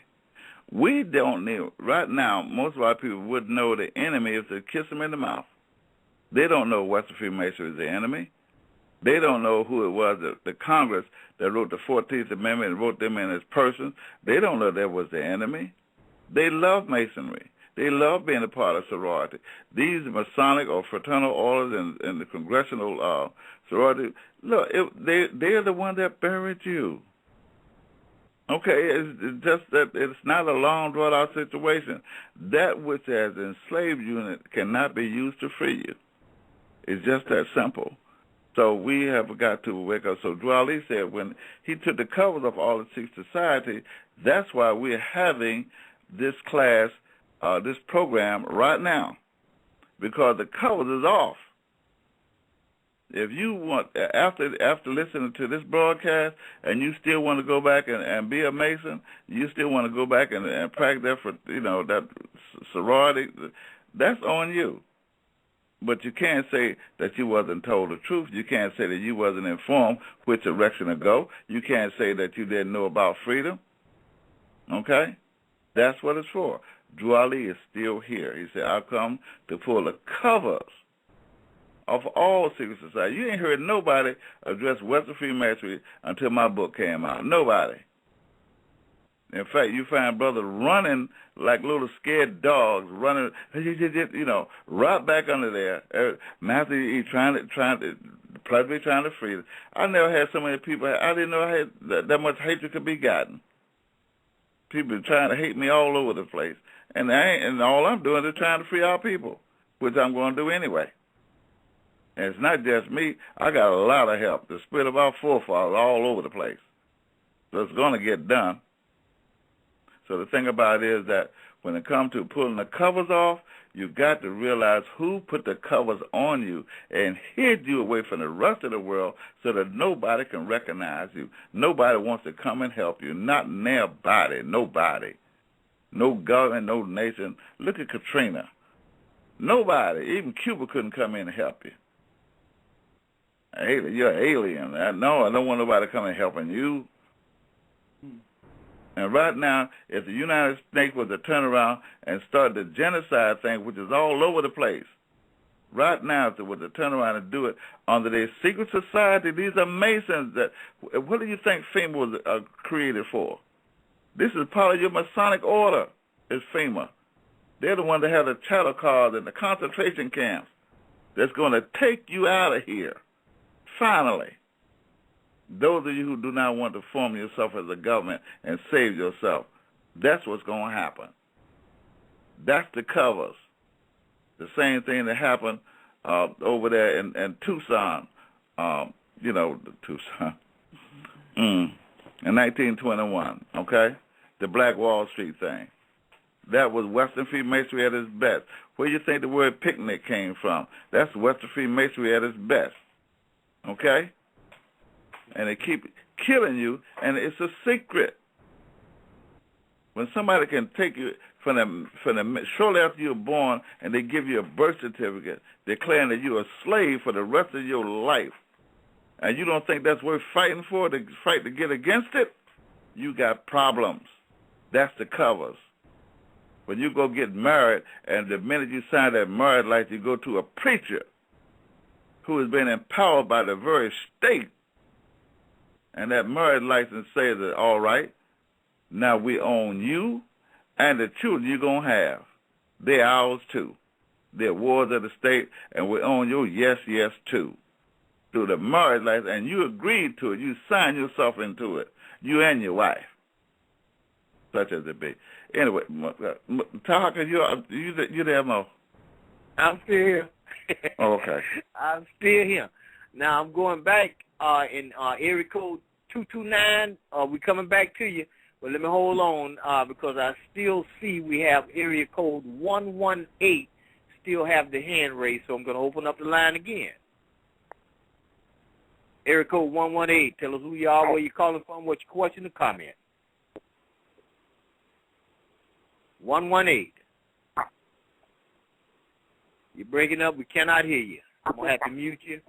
We don't need, right now, most of our people would know the enemy is to kiss them in the mouth. They don't know Western Freemasonry is the enemy. They don't know who it was, the Congress that wrote the 14th Amendment and wrote them in as persons. They don't know that was the enemy. They love Masonry. They love being a part of sorority. These Masonic or fraternal orders and the congressional sorority, look, they're the one that buried you. Okay, it's just that it's not a long, drawn-out situation. That which has enslaved you cannot be used to free you. It's just that simple. So we have got to wake up. So Drew Ali said when he took the covers of all the secret society, that's why we're having this class, this program right now, because the covers is off. If you want, after listening to this broadcast, and you still want to go back and be a Mason, you still want to go back and practice that for, that sorority, that's on you. But you can't say that you wasn't told the truth. You can't say that you wasn't informed which direction to go. You can't say that you didn't know about freedom. Okay? That's what it's for. Drew Ali is still here. He said, I've come to pull the covers of all secret societies. You ain't heard nobody address Western Freemasonry until my book came out. Nobody. In fact, you find brothers running like little scared dogs, running, right back under there. Master, he's trying to free them. I never had so many people. I didn't know I had that much hatred could be gotten. People trying to hate me all over the place, and all I'm doing is trying to free our people, which I'm going to do anyway. And it's not just me. I got a lot of help. The spirit of our forefathers all over the place, so it's going to get done. So the thing about it is that when it comes to pulling the covers off, you got to realize who put the covers on you and hid you away from the rest of the world so that nobody can recognize you. Nobody wants to come and help you, not nobody, nobody. No government, no nation. Look at Katrina. Nobody, even Cuba couldn't come in and help you. You're an alien. No, I don't want nobody coming helping you. And right now, if the United States was to turn around and start the genocide thing, which is all over the place, right now, if they were to turn around and do it under their secret society, these are Masons. What do you think FEMA was created for? This is part of your Masonic order, is FEMA. They're the ones that have the chattel cards and the concentration camps that's going to take you out of here, finally. Those of you who do not want to form yourself as a government and save yourself, that's what's going to happen. That's the covers. The same thing that happened over there in Tucson, Tucson, in 1921, okay? The Black Wall Street thing. That was Western Freemasonry at its best. Where do you think the word picnic came from? That's Western Freemasonry at its best, okay? And they keep killing you, and it's a secret. When somebody can take you from shortly after you're born, and they give you a birth certificate declaring that you're a slave for the rest of your life, and you don't think that's worth fighting for, to fight to get against it, you got problems. That's the covers. When you go get married, and the minute you sign that marriage license, you go to a preacher who has been empowered by the very state, and that marriage license says that, all right, now we own you and the children you're going to have. They're ours too. They're wards of the state, and we own you, yes, yes, too. Through the marriage license, and you agreed to it. You signed yourself into it, you and your wife, such as it be. Anyway, Tarhaka, you there, Mo? I'm still here. Oh, okay. I'm still here. Now, I'm going back in area code 229. We coming back to you, but let me hold on because I still see we have area code 118 still have the hand raised, so I'm going to open up the line again. Area code 118. Tell us who you are, where you're calling from, what's your question or comment. 118. You're breaking up. We cannot hear you. I'm going to have to mute you.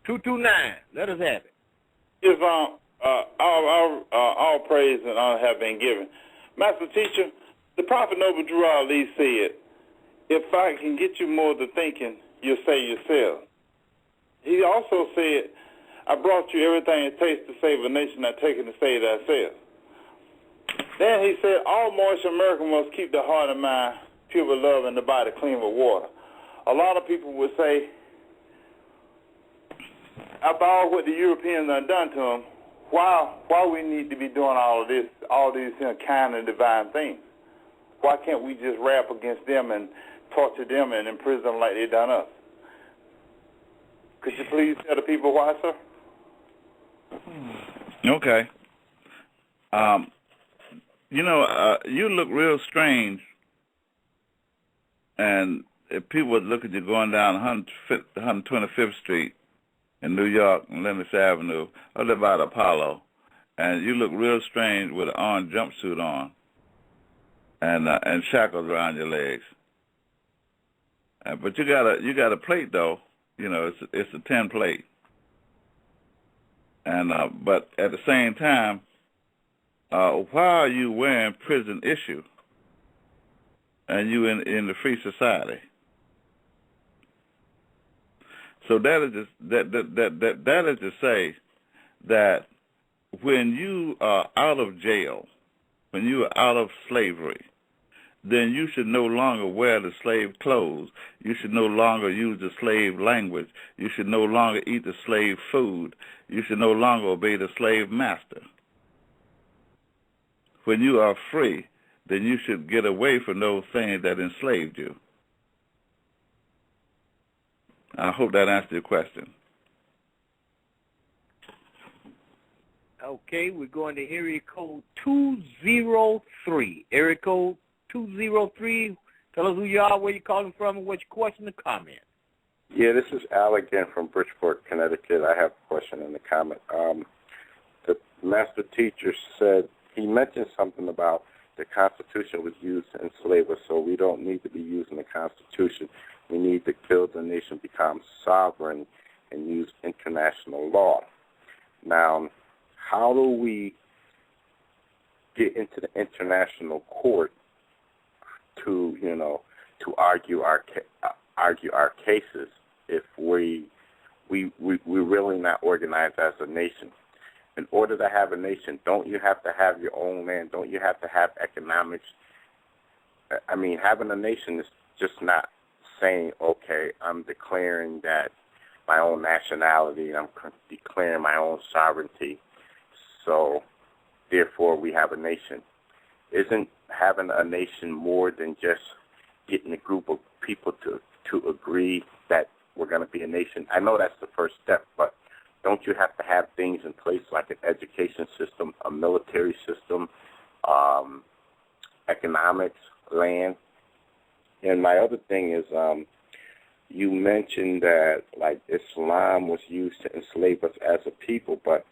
229. Let us have it. Yes, all praise and honor have been given. Master Teacher, the Prophet Noble Drew Ali said, if I can get you more to thinking, you'll save yourself. He also said, I brought you everything it takes to save a nation, not taking to save ourselves. Then he said, all Moorish Americans must keep the heart and mind pure with love and the body clean with water. A lot of people would say, after all what the Europeans have done to them, why we need to be doing all of this, all these kind and divine things? Why can't we just rap against them and torture them and imprison them like they done us? Could you please tell the people why, sir? Okay. You look real strange, and if people would look at you going down 125th Street in New York and Lenox Avenue, or about Apollo, and you look real strange with an orange jumpsuit on and shackles around your legs. But you got a plate though. You know, it's a tin plate. And but at the same time, why are you wearing prison issue and you in the free society? So that is to say that when you are out of jail, when you are out of slavery, then you should no longer wear the slave clothes. You should no longer use the slave language. You should no longer eat the slave food. You should no longer obey the slave master. When you are free, then you should get away from those things that enslaved you. I hope that answers your question. Okay, we're going to area code 203. Area code 203. Tell us who you are, where you're calling from, and what's your question or comment. Yeah, this is Al again from Bridgeport, Connecticut. I have a question and a comment. The master teacher said, he mentioned something about the Constitution was used to enslave us, so we don't need to be using the Constitution. We need to build the nation, become sovereign, and use international law. Now, how do we get into the international court to argue our cases if we're really not organized as a nation? In order to have a nation, don't you have to have your own land? Don't you have to have economics? I mean, having a nation is just not saying, okay, I'm declaring that my own nationality, I'm declaring my own sovereignty, so therefore we have a nation. Isn't having a nation more than just getting a group of people to agree that we're going to be a nation? I know that's the first step, but don't you have to have things in place like an education system, a military system, economics, land? And my other thing is, you mentioned that like Islam was used to enslave us as a people, but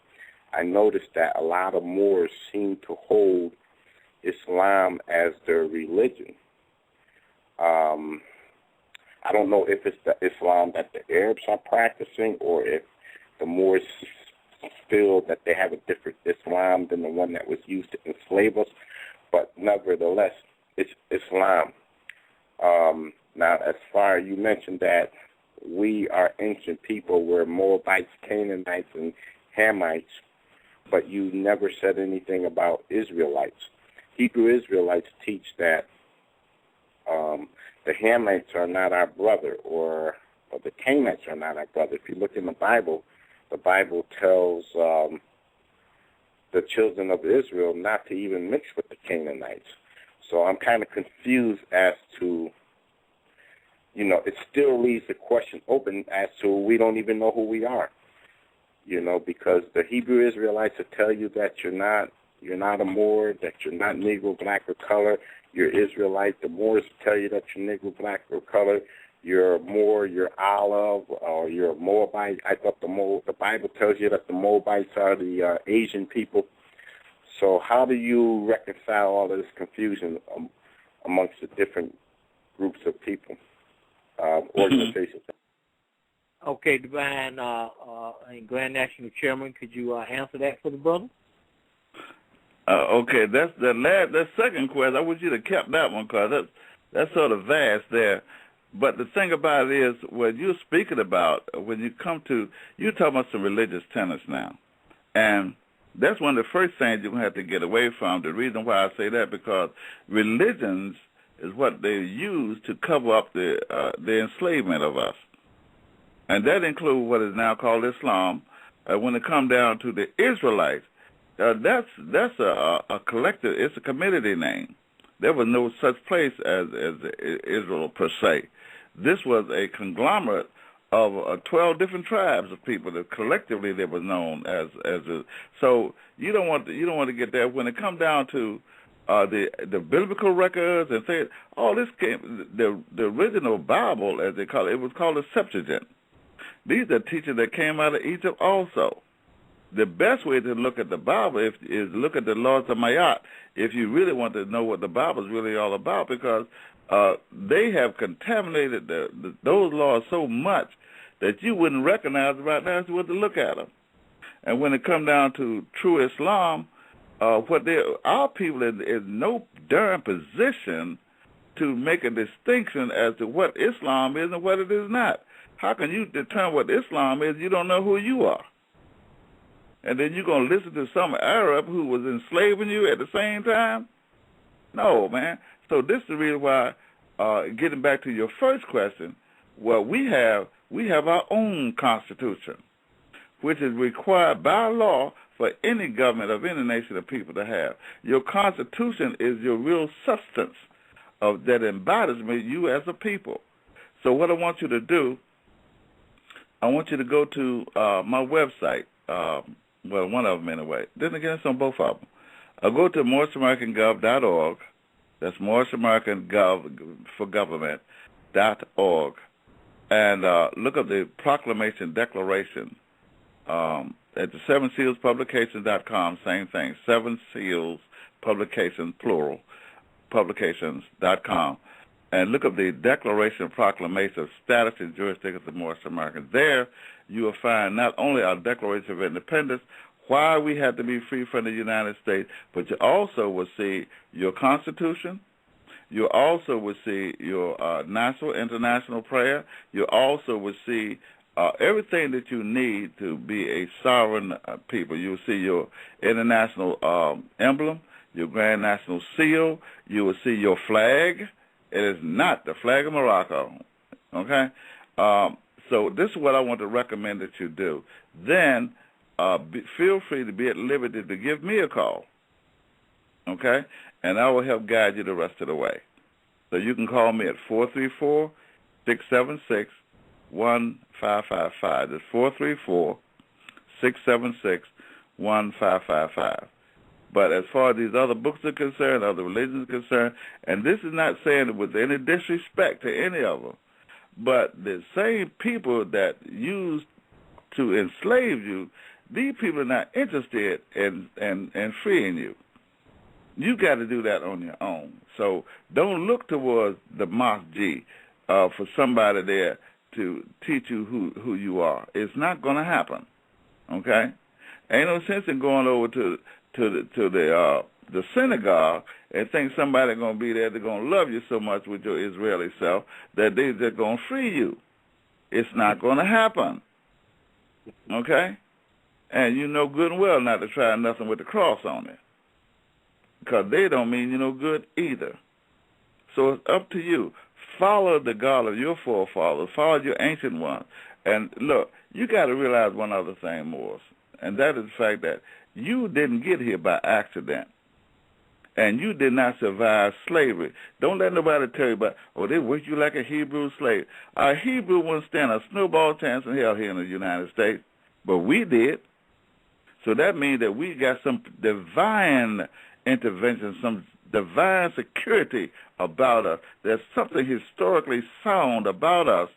I noticed that a lot of Moors seem to hold Islam as their religion. I don't know if it's the Islam that the Arabs are practicing or if the Moors feel that they have a different Islam than the one that was used to enslave us, but nevertheless, it's Islam. Now, as far as you mentioned that we are ancient people, we're Moabites, Canaanites, and Hamites, but you never said anything about Israelites. Hebrew Israelites teach that the Hamites are not our brother, or the Canaanites are not our brother. If you look in the Bible tells the children of Israel not to even mix with the Canaanites. So I'm kind of confused as to, it still leaves the question open as to we don't even know who we are, because the Hebrew Israelites will tell you that you're not a Moor, that you're not Negro, black, or color. You're Israelite. The Moors tell you that you're Negro, black, or color. You're Moor, you're Olive, or you're a Moabite. I thought the Bible tells you that the Moabites are the Asian people. So how do you reconcile all of this confusion amongst the different groups of people, organizations? Okay, Divine and Grand National Chairman, could you answer that for the brother? Okay, that's that second question. I wish you'd have kept that one because that's sort of vast there. But the thing about it is, what you're speaking about, when you come to, you're talking about some religious tenets now. And that's one of the first things you're going to have to get away from. The reason why I say that, because religions is what they use to cover up the enslavement of us. And that includes what is now called Islam. When it comes down to the Israelites, that's a collective, it's a community name. There was no such place as Israel per se. This was a conglomerate of 12 different tribes of people that collectively they were known as so you don't want to get there. When it comes down to the biblical records and say all this came the original Bible, as they call it was called the Septuagint. These are teachers that came out of Egypt also. The best way to look at the Bible is look at the laws of Mayat if you really want to know what the Bible is really all about, because they have contaminated those laws so much that you wouldn't recognize right now if you were to look at them. And when it comes down to true Islam, our people is no darn position to make a distinction as to what Islam is and what it is not. How can you determine what Islam is? You don't know who you are. And then you're going to listen to some Arab who was enslaving you at the same time? No, man. So this is the reason why, getting back to your first question, well, we have our own constitution, which is required by law for any government of any nation of people to have. Your constitution is your real substance of that embodies you as a people. So what I want you to do, I want you to go to my website, well, one of them anyway. Then again, it's on both of them. I'll go to MoorishAmericanGov.org. That's MoorishAmericanGov.org. And look up the Proclamation Declaration at the SevenSealsPublications.com, same thing, Seven Seals Publications, plural, publications.com. And look up the Declaration Proclamation of Status and Jurisdiction of the Moorish Americans. There you will find not only our Declaration of Independence, why we had to be free from the United States, but you also will see your Constitution. You also will see your national, international prayer. You also will see everything that you need to be a sovereign people. You will see your international emblem, your Grand National Seal. You will see your flag. It is not the flag of Morocco, okay? So this is what I want to recommend that you do. Then feel free to be at liberty to give me a call, okay? And I will help guide you the rest of the way. So you can call me at 434-676-1555. That's 434-676-1555. But as far as these other books are concerned, other religions are concerned, and this is not saying it with any disrespect to any of them, but the same people that used to enslave you, these people are not interested in freeing you. You got to do that on your own. So don't look towards the Masjid for somebody there to teach you who you are. It's not going to happen. Okay? Ain't no sense in going over to the synagogue and think somebody going to be there that's going to love you so much with your Israeli self that they're just going to free you. It's not going to happen. Okay? And you know good and well not to try nothing with the cross on it, because they don't mean you no good either. So it's up to you. Follow the God of your forefathers. Follow your ancient ones. And look, you got to realize one other thing, Moors, and that is the fact that you didn't get here by accident, and you did not survive slavery. Don't let nobody tell you about, they worked you like a Hebrew slave. A Hebrew wouldn't stand a snowball chance in hell here in the United States, but we did. So that means that we got some divine intervention, some divine security about us. There's something historically sound about us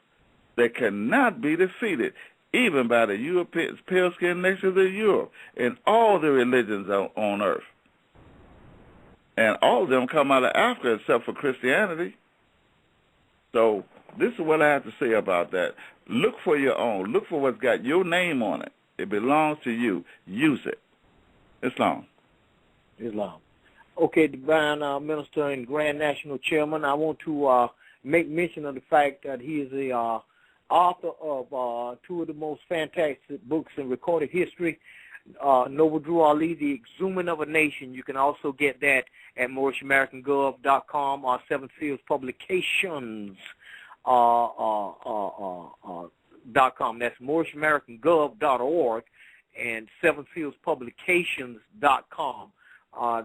that cannot be defeated, even by the European pale-skinned nations of Europe and all the religions on earth. And all of them come out of Africa except for Christianity. So this is what I have to say about that. Look for your own. Look for what's got your name on it. It belongs to you. Use it. Islam. Okay, Divine Minister and Grand National Chairman, I want to make mention of the fact that he is the author of two of the most fantastic books in recorded history, Noble Drew Ali, The Exhuming of a Nation. You can also get that at MoorishAmericanGov.com or Seven Seals Publications. .com. That's MoorishAmericanGov.org and Seven Seals Publications.com.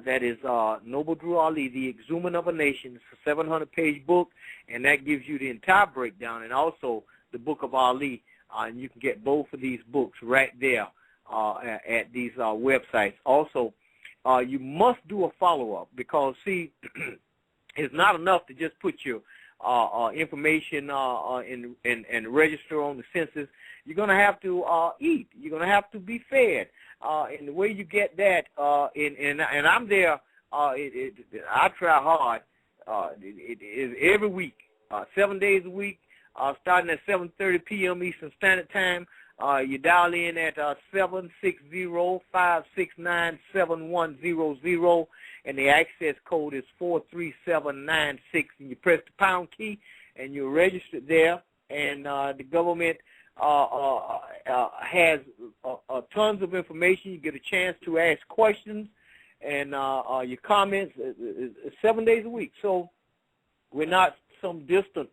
That is Noble Drew Ali, The Exhuming of a Nation. It's a 700-page book, and that gives you the entire breakdown and also the Book of Ali. And you can get both of these books right there at these websites. Also, you must do a follow-up because, see, it's not enough to just put your information and register on the census. You're going to have to eat. You're going to have to be fed. And the way you get that, and I'm there, I try hard. It is every week, 7 days a week, starting at 7:30 p.m. Eastern Standard Time. You dial in at 760-569-7100, and the access code is 43796. And you press the pound key, and you're registered there. And the government has tons of information. You get a chance to ask questions and your comments. 7 days a week. So we're not some distant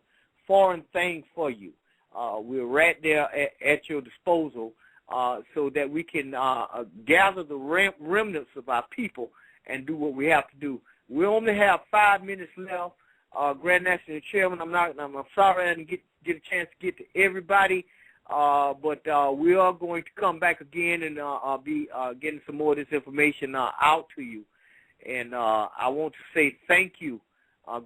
foreign thing for you. We're right there at your disposal so that we can gather the remnants of our people and do what we have to do. We only have 5 minutes left. Grand National Chairman, I'm sorry I didn't get a chance to get to everybody, but we are going to come back again and be getting some more of this information out to you. And I want to say thank you,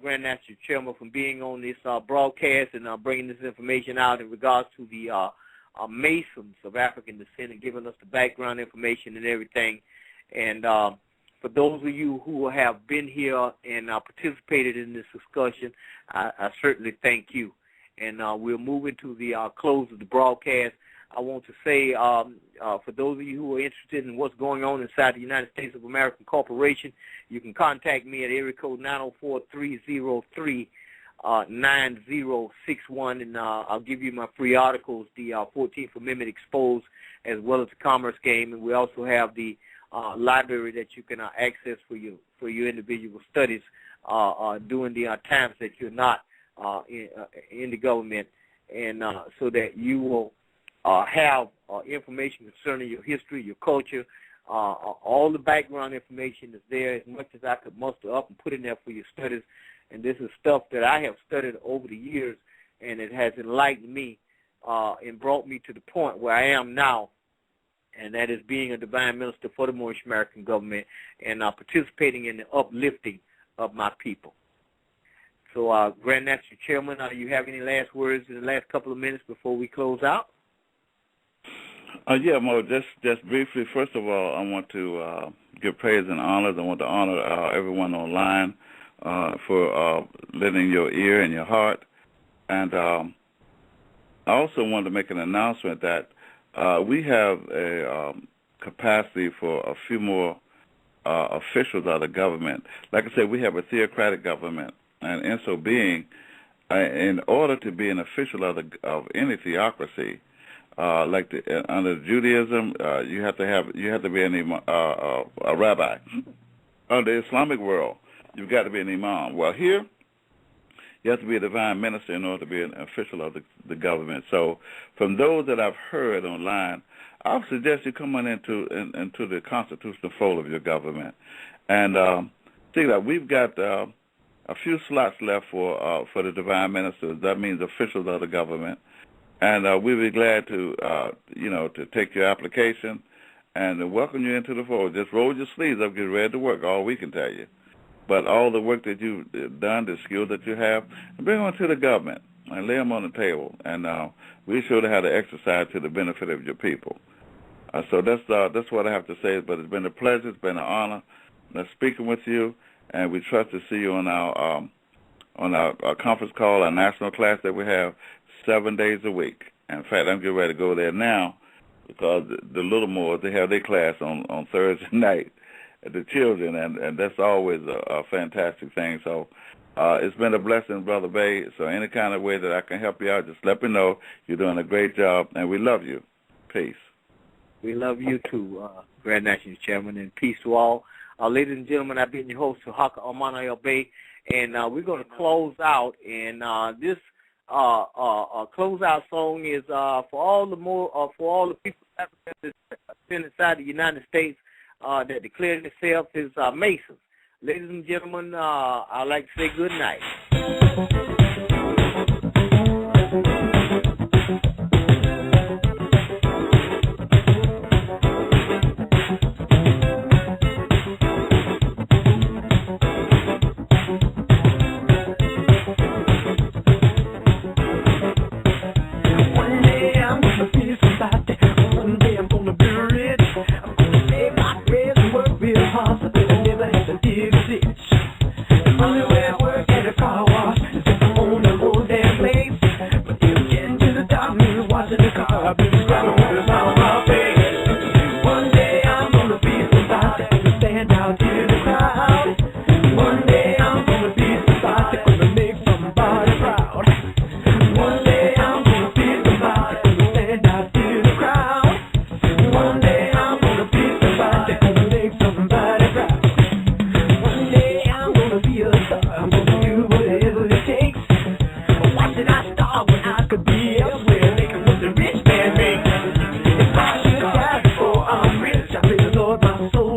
Grand National Chairman, for being on this broadcast and bringing this information out in regards to the Masons of African descent and giving us the background information and everything. And for those of you who have been here and participated in this discussion, I certainly thank you. And we'll move into the close of the broadcast. I want to say, for those of you who are interested in what's going on inside the United States of America Corporation, you can contact me at area code 904-303-9061, and I'll give you my free articles, the 14th Amendment Exposed, as well as the Commerce Game, and we also have the library that you can access for your individual studies during the times that you're not in the government, and so that you will have information concerning your history, your culture, all the background information is there, as much as I could muster up and put in there for your studies. And this is stuff that I have studied over the years, and it has enlightened me and brought me to the point where I am now, and that is being a divine minister for the Moorish American government and participating in the uplifting of my people. So, Grand National Chairman, you have any last words in the last couple of minutes before we close out? Yeah, Mo, just briefly, first of all, I want to give praise and honors. I want to honor everyone online for lending your ear and your heart. And I also want to make an announcement that we have a capacity for a few more officials of the government. Like I said, we have a theocratic government. And in so being, in order to be an official of any theocracy, under Judaism, you have to be a rabbi. Under the Islamic world, you've got to be an imam. Well, here, you have to be a divine minister in order to be an official of the government. So, from those that I've heard online, I would suggest you come on into the constitutional fold of your government, and see that we've got a few slots left for the divine ministers. That means officials of the government. And we'll be glad to, to take your application and welcome you into the fold. Just roll your sleeves up, get ready to work, all we can tell you. But all the work that you've done, the skills that you have, bring them to the government and lay them on the table. And we sure how to exercise to the benefit of your people. So that's what I have to say. But it's been a pleasure. It's been an honor speaking with you. And we trust to see you on our conference call, our national class that we have 7 days a week. In fact, I'm getting ready to go there now because the little Moors, they have their class on Thursday night at the children, and that's always a fantastic thing. So it's been a blessing, Brother Bay. So any kind of way that I can help you out, just let me know. You're doing a great job, and we love you. Peace. We love you too, Grand National Chairman, and peace to all. Ladies and gentlemen, I've been your host, Tarhaka Black, and we're going to close out, and this closeout song is for all the people that been inside the United States that declared themselves as Masons. Ladies and gentlemen, I'd like to say good night. Only way I work at a car wash. soul.